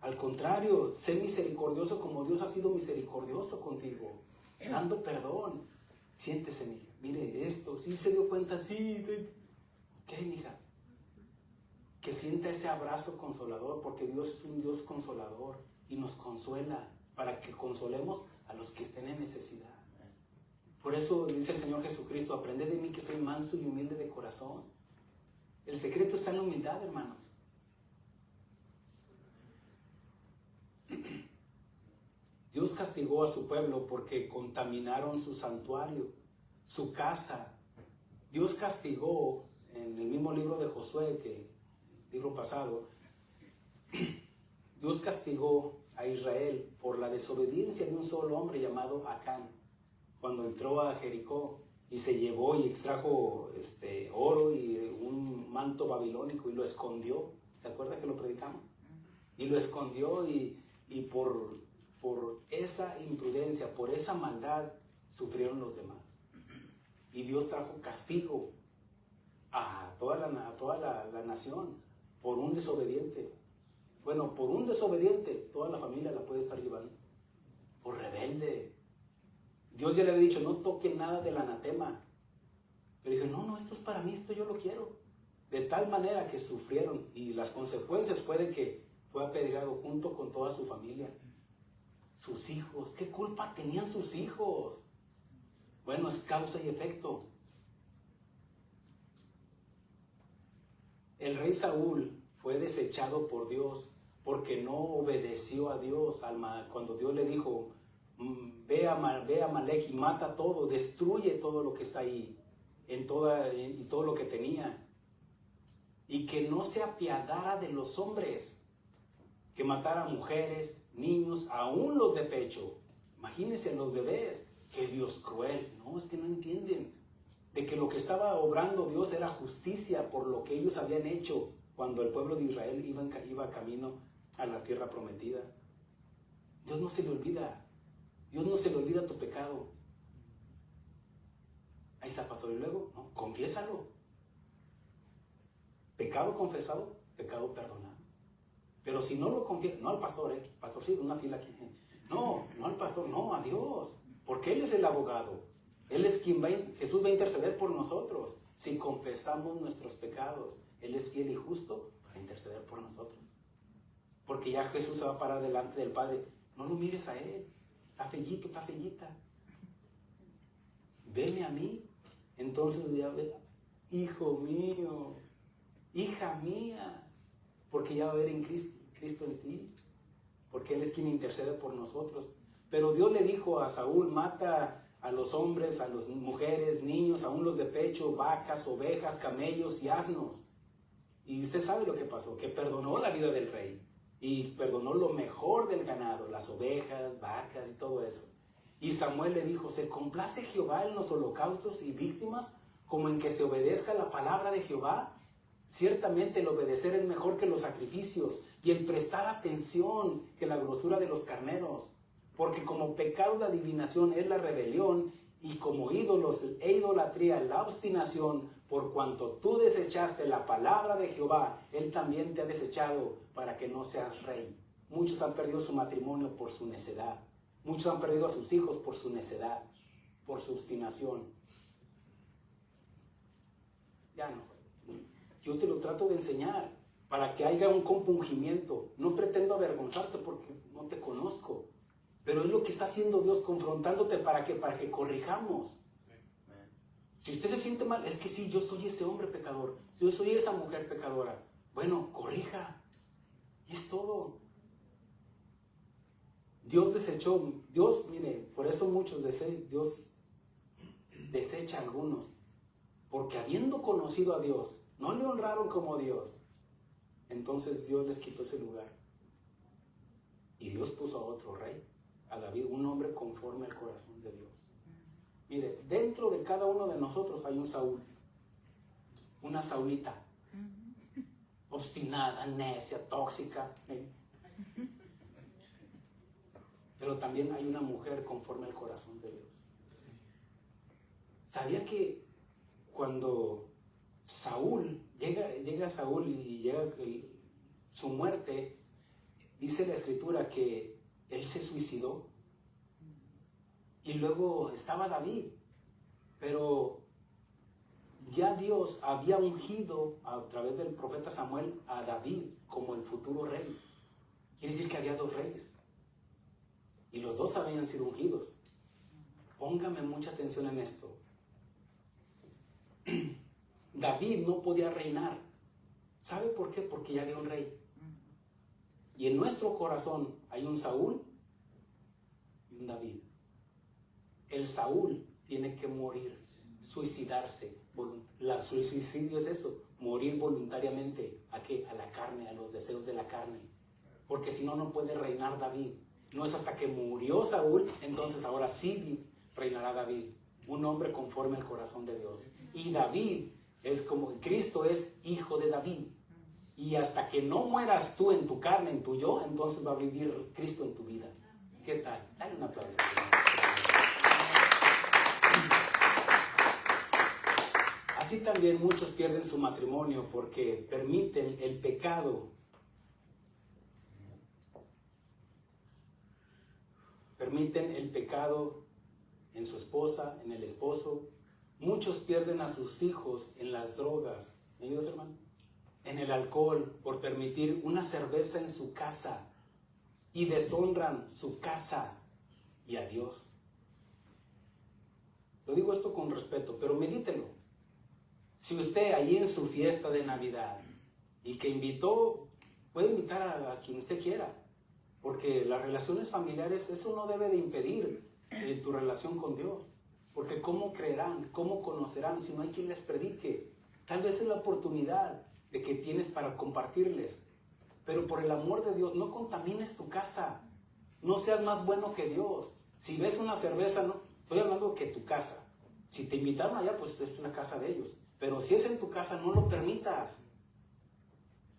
Al contrario, sé misericordioso como Dios ha sido misericordioso contigo, dando perdón. Siéntese, mija, mire esto, sí se dio cuenta, sí. Ok, mija, que sienta ese abrazo consolador, porque Dios es un Dios consolador y nos consuela para que consolemos a los que estén en necesidad. Por eso dice el Señor Jesucristo, aprended de mí que soy manso y humilde de corazón. El secreto está en la humildad, hermanos. Dios castigó a su pueblo porque contaminaron su santuario, su casa. Dios castigó en el mismo libro de Josué, libro pasado, Dios castigó a Israel por la desobediencia de un solo hombre llamado Acán, cuando entró a Jericó y se llevó y extrajo oro y un manto babilónico y lo escondió. ¿Se acuerda que lo predicamos? Y lo escondió y por por esa imprudencia, por esa maldad, sufrieron los demás. Y Dios trajo castigo a toda la nación por un desobediente. Bueno, por un desobediente, toda la familia la puede estar llevando. Por rebelde. Dios ya le había dicho, no toquen nada del anatema. Pero dije, no, esto es para mí, esto yo lo quiero. De tal manera que sufrieron, y las consecuencias fue de que fue apedreado junto con toda su familia. Sus hijos, ¿qué culpa tenían sus hijos? Bueno, es causa y efecto. El rey Saúl fue desechado por Dios porque no obedeció a Dios. Cuando Dios le dijo, ve a Amalek y mata todo, destruye todo lo que está ahí, y todo lo que tenía. Y que no se apiadara de los hombres, que matara a mujeres, niños, aún los de pecho. Imagínense los bebés. Qué Dios cruel. No, es que no entienden de que lo que estaba obrando Dios era justicia por lo que ellos habían hecho cuando el pueblo de Israel iba camino a la tierra prometida. Dios no se le olvida. Dios no se le olvida tu pecado. Ahí está, pastor. Y luego, no, confiésalo. Pecado confesado, pecado perdonado. Pero si no lo confiesa, no al pastor, pastor, sí, una fila aquí. No al pastor, no, a Dios. Porque Él es el abogado. Él es Jesús va a interceder por nosotros. Si confesamos nuestros pecados, Él es fiel y justo para interceder por nosotros. Porque ya Jesús se va a parar delante del Padre. No lo mires a Él. Está fellito, está fellita. Veme a mí. Entonces ya ve, hijo mío, hija mía, porque ya va a haber en Cristo en ti. Porque Él es quien intercede por nosotros. Pero Dios le dijo a Saúl, mata a los hombres, a las mujeres, niños, aún los de pecho, vacas, ovejas, camellos y asnos. Y usted sabe lo que pasó, que perdonó la vida del rey. Y perdonó lo mejor del ganado, las ovejas, vacas y todo eso. Y Samuel le dijo, ¿se complace Jehová en los holocaustos y víctimas como en que se obedezca la palabra de Jehová? Ciertamente el obedecer es mejor que los sacrificios y el prestar atención que la grosura de los carneros. Porque como pecado de adivinación es la rebelión y como ídolos e idolatría la obstinación, por cuanto tú desechaste la palabra de Jehová, Él también te ha desechado para que no seas rey. Muchos han perdido su matrimonio por su necedad. Muchos han perdido a sus hijos por su necedad, por su obstinación. Ya no. Yo te lo trato de enseñar para que haya un compungimiento. No pretendo avergonzarte porque no te conozco. Pero es lo que está haciendo Dios, confrontándote para que corrijamos. Si usted se siente mal, es que sí, yo soy ese hombre pecador, yo soy esa mujer pecadora. Bueno, corrija. Y es todo. Dios desechó, mire, por eso Dios desecha a algunos. Porque habiendo conocido a Dios, no le honraron como Dios. Entonces Dios les quitó ese lugar. Y Dios puso a otro rey, a David, un hombre conforme al corazón de Dios. Mire, dentro de cada uno de nosotros hay un Saúl, una Saulita, obstinada, necia, tóxica. Pero también hay una mujer conforme al corazón de Dios. ¿Sabía que cuando Saúl, llega Saúl y llega su muerte, dice la Escritura que él se suicidó? Y luego estaba David, pero ya Dios había ungido a través del profeta Samuel a David como el futuro rey. Quiere decir que había dos reyes y los dos habían sido ungidos. Póngame mucha atención en esto. David no podía reinar. ¿Sabe por qué? Porque ya había un rey. Y en nuestro corazón hay un Saúl y un David. El Saúl tiene que morir, suicidarse. El suicidio es eso, morir voluntariamente. ¿A qué? A la carne, a los deseos de la carne. Porque si no, no puede reinar David. No es hasta que murió Saúl, entonces ahora sí reinará David. Un hombre conforme al corazón de Dios. Y David es como Cristo es hijo de David. Y hasta que no mueras tú en tu carne, en tu yo, entonces va a vivir Cristo en tu vida. ¿Qué tal? Dale un aplauso. Así también muchos pierden su matrimonio porque permiten el pecado. Permiten el pecado en su esposa, en el esposo. Muchos pierden a sus hijos en las drogas. ¿Me ayudas, hermano? En el alcohol, por permitir una cerveza en su casa. Y deshonran su casa y a Dios. Lo digo esto con respeto, pero medítelo. Si usted ahí en su fiesta de Navidad y que invitó, puede invitar a quien usted quiera, porque las relaciones familiares, eso no debe de impedir tu relación con Dios, porque ¿cómo creerán? ¿Cómo conocerán si no hay quien les predique? Tal vez es la oportunidad de que tienes para compartirles, pero por el amor de Dios, no contamines tu casa, no seas más bueno que Dios. Si ves una cerveza, no, estoy hablando que tu casa, si te invitaron allá, pues es la casa de ellos. Pero si es en tu casa, no lo permitas.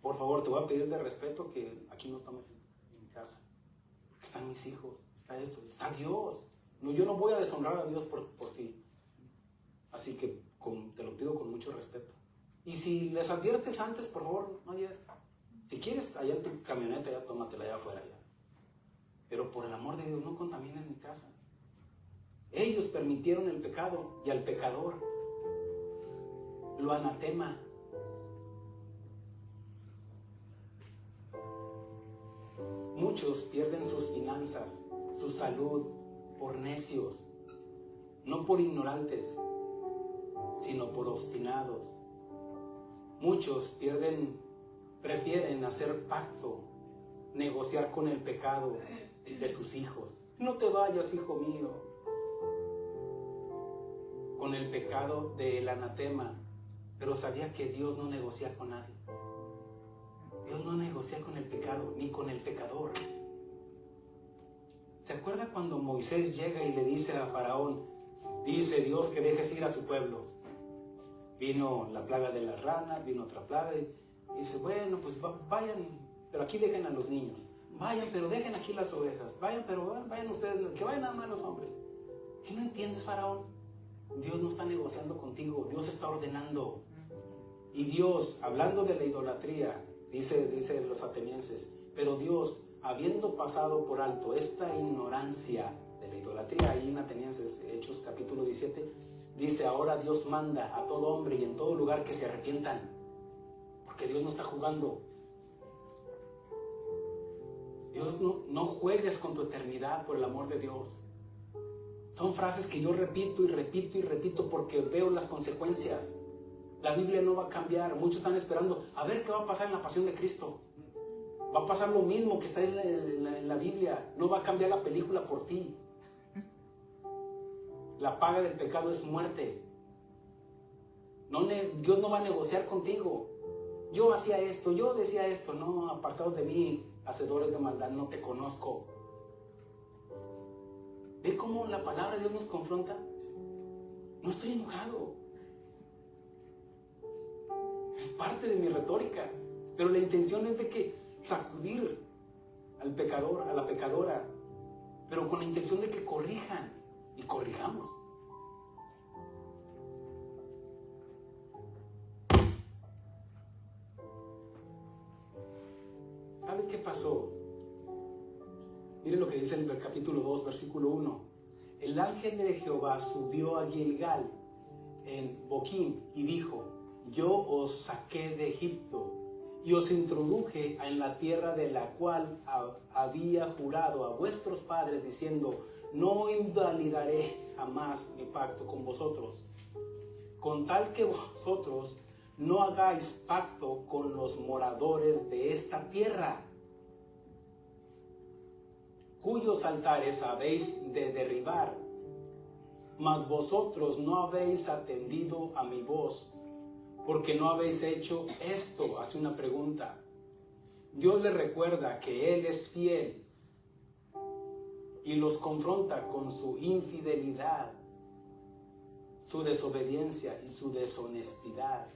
Por favor, te voy a pedir de respeto que aquí no tomes en mi casa. Porque están mis hijos, está esto, está Dios. No, yo no voy a deshonrar a Dios por ti. Así que te lo pido con mucho respeto. Y si les adviertes antes, por favor, no hayas. Si quieres, allá en tu camioneta, ya tómatela allá afuera. Ya. Pero por el amor de Dios, no contamines mi casa. Ellos permitieron el pecado y al pecador lo anatema. Muchos pierden sus finanzas, su salud, por necios, no por ignorantes, sino por obstinados. Muchos prefieren hacer pacto, negociar con el pecado de sus hijos. No te vayas, hijo mío, con el pecado del anatema. Pero sabía que Dios no negocia con nadie. Dios no negocia con el pecado, ni con el pecador. ¿Se acuerda cuando Moisés llega y le dice a Faraón, dice Dios que dejes ir a su pueblo? Vino la plaga de las ranas, vino otra plaga y dice, bueno, pues vayan, pero aquí dejen a los niños. Vayan, pero dejen aquí las ovejas. Vayan, pero vayan ustedes, que vayan nada más los hombres. ¿Qué no entiendes, Faraón? Dios no está negociando contigo, Dios está ordenando. Y Dios, hablando de la idolatría, dice los atenienses, pero Dios, habiendo pasado por alto esta ignorancia de la idolatría, ahí en Atenienses, Hechos capítulo 17, dice, ahora Dios manda a todo hombre y en todo lugar que se arrepientan, porque Dios no está jugando. Dios no juegues con tu eternidad, por el amor de Dios. Son frases que yo repito y repito y repito porque veo las consecuencias. La Biblia no va a cambiar. Muchos están esperando a ver qué va a pasar en la pasión de Cristo. Va a pasar lo mismo que está en la Biblia. No va a cambiar la película por ti. La paga del pecado es muerte. Dios no va a negociar contigo. Yo hacía esto, yo decía esto. No, apartados de mí, hacedores de maldad, no te conozco. ¿Ve cómo la palabra de Dios nos confronta? No estoy enojado. Es parte de mi retórica. Pero la intención es de que sacudir al pecador, a la pecadora. Pero con la intención de que corrijan y corrijamos. ¿Sabe qué pasó? Miren lo que dice en el capítulo 2, versículo 1. El ángel de Jehová subió a Gilgal en Boquim y dijo, yo os saqué de Egipto y os introduje en la tierra de la cual había jurado a vuestros padres diciendo, no invalidaré jamás mi pacto con vosotros, con tal que vosotros no hagáis pacto con los moradores de esta tierra, cuyos altares habéis de derribar, mas vosotros no habéis atendido a mi voz, porque no habéis hecho esto. Hace una pregunta. Dios le recuerda que Él es fiel y los confronta con su infidelidad, su desobediencia y su deshonestidad.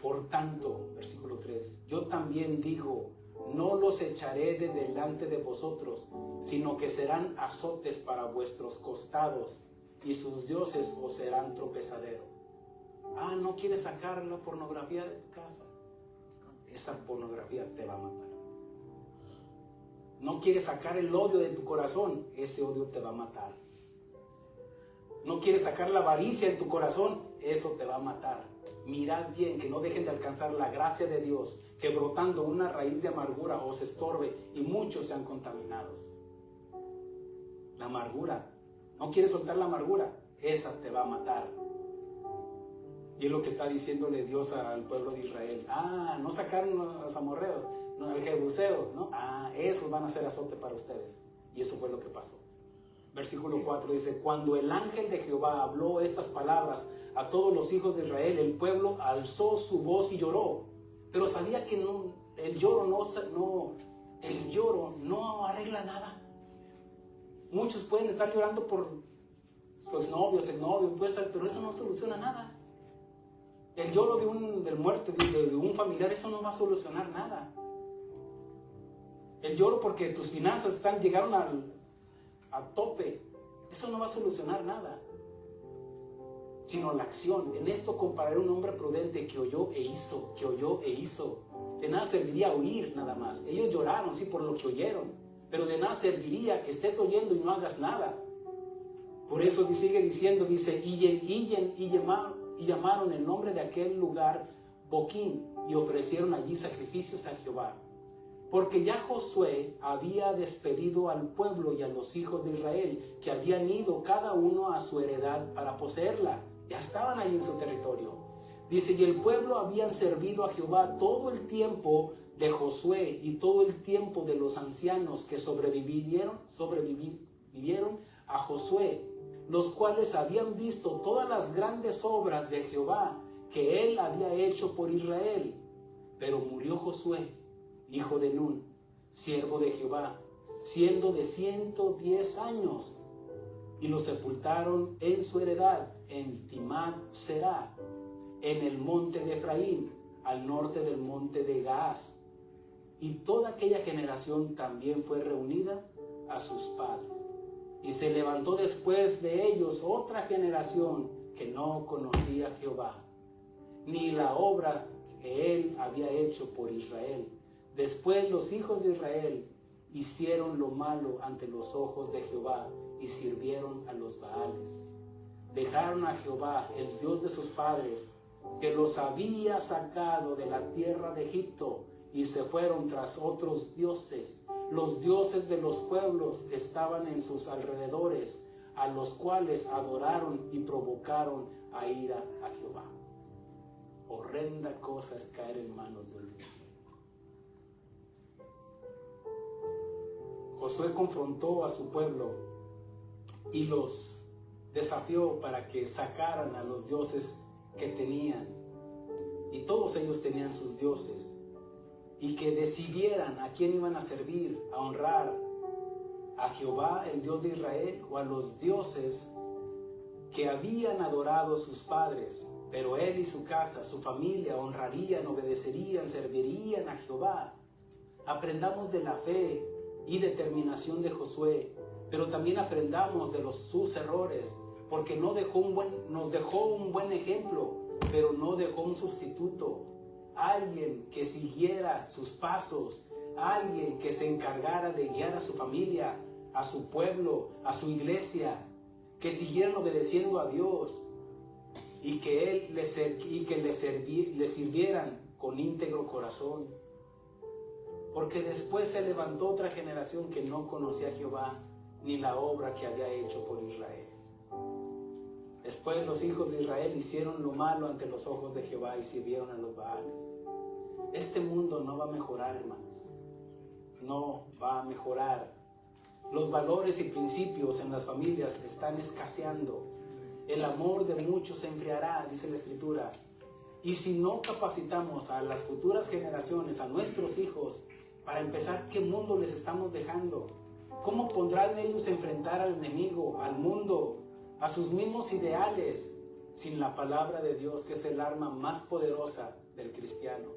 Por tanto, versículo 3, yo también digo, no los echaré de delante de vosotros, sino que serán azotes para vuestros costados, y sus dioses os serán tropezadero. ¿No quieres sacar la pornografía de tu casa? Esa pornografía te va a matar. ¿No quieres sacar el odio de tu corazón? Ese odio te va a matar. ¿No quieres sacar la avaricia en tu corazón? Eso te va a matar. Mirad bien que no dejen de alcanzar la gracia de Dios, que brotando una raíz de amargura os estorbe y muchos sean contaminados. La amargura. ¿No quieres soltar la amargura? Esa te va a matar. Y es lo que está diciéndole Dios al pueblo de Israel. No sacaron a los amorreos, no, el jebuseo, ¿no? Esos van a ser azote para ustedes. Y eso fue lo que pasó. Versículo 4 dice: cuando el ángel de Jehová habló estas palabras a todos los hijos de Israel, el pueblo alzó su voz y lloró. Pero sabía que el lloro no arregla nada. Muchos pueden estar llorando por su exnovio, pero eso no soluciona nada. El lloro de muerte de un familiar, eso no va a solucionar nada. El lloro porque tus finanzas llegaron a tope, eso no va a solucionar nada. Sino la acción. En esto compararé a un hombre prudente que oyó e hizo. De nada serviría oír nada más. Ellos lloraron, sí, por lo que oyeron, pero de nada serviría que estés oyendo y no hagas nada. Por eso sigue diciendo, dice, y llamaron el nombre de aquel lugar Boquín, y ofrecieron allí sacrificios a Jehová. Porque ya Josué había despedido al pueblo y a los hijos de Israel, que habían ido cada uno a su heredad para poseerla. Ya estaban ahí en su territorio. Dice, y el pueblo habían servido a Jehová todo el tiempo de Josué y todo el tiempo de los ancianos que sobrevivieron a Josué, los cuales habían visto todas las grandes obras de Jehová que él había hecho por Israel. Pero murió Josué, hijo de Nun, siervo de Jehová, siendo de 110 años, y lo sepultaron en su heredad, en Timnat Será, en el monte de Efraín, al norte del monte de Gaas. Y toda aquella generación también fue reunida a sus padres. Y se levantó después de ellos otra generación que no conocía a Jehová, ni la obra que él había hecho por Israel. Después los hijos de Israel hicieron lo malo ante los ojos de Jehová y sirvieron a los Baales. Dejaron a Jehová, el Dios de sus padres, que los había sacado de la tierra de Egipto, y se fueron tras otros dioses, los dioses de los pueblos que estaban en sus alrededores, a los cuales adoraron y provocaron a ira a Jehová. Horrenda cosa es caer en manos del enemigo. Josué confrontó a su pueblo y los desafió para que sacaran a los dioses que tenían. Y todos ellos tenían sus dioses. Y que decidieran a quién iban a servir, a honrar, a Jehová, el Dios de Israel, o a los dioses que habían adorado sus padres. Pero él y su casa, su familia, honrarían, obedecerían, servirían a Jehová. Aprendamos de la fe y determinación de Josué, pero también aprendamos de sus errores, porque nos dejó un buen ejemplo, pero no dejó un sustituto. Alguien que siguiera sus pasos, alguien que se encargara de guiar a su familia, a su pueblo, a su iglesia, que siguieran obedeciendo a Dios y que le sirvieran con íntegro corazón. Porque después se levantó otra generación que no conocía a Jehová ni la obra que había hecho por Israel. Después los hijos de Israel hicieron lo malo ante los ojos de Jehová y sirvieron a los Baales. Este mundo no va a mejorar, hermanos. No va a mejorar. Los valores y principios en las familias están escaseando. El amor de muchos se enfriará, dice la Escritura. Y si no capacitamos a las futuras generaciones, a nuestros hijos, para empezar, ¿qué mundo les estamos dejando? ¿Cómo podrán ellos enfrentar al enemigo, al mundo, a sus mismos ideales, sin la palabra de Dios, que es el arma más poderosa del cristiano?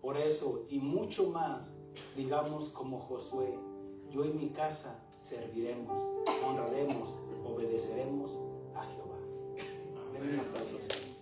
Por eso, y mucho más, digamos como Josué, yo y mi casa serviremos, honraremos, obedeceremos a Jehová. Den un aplauso, Señor.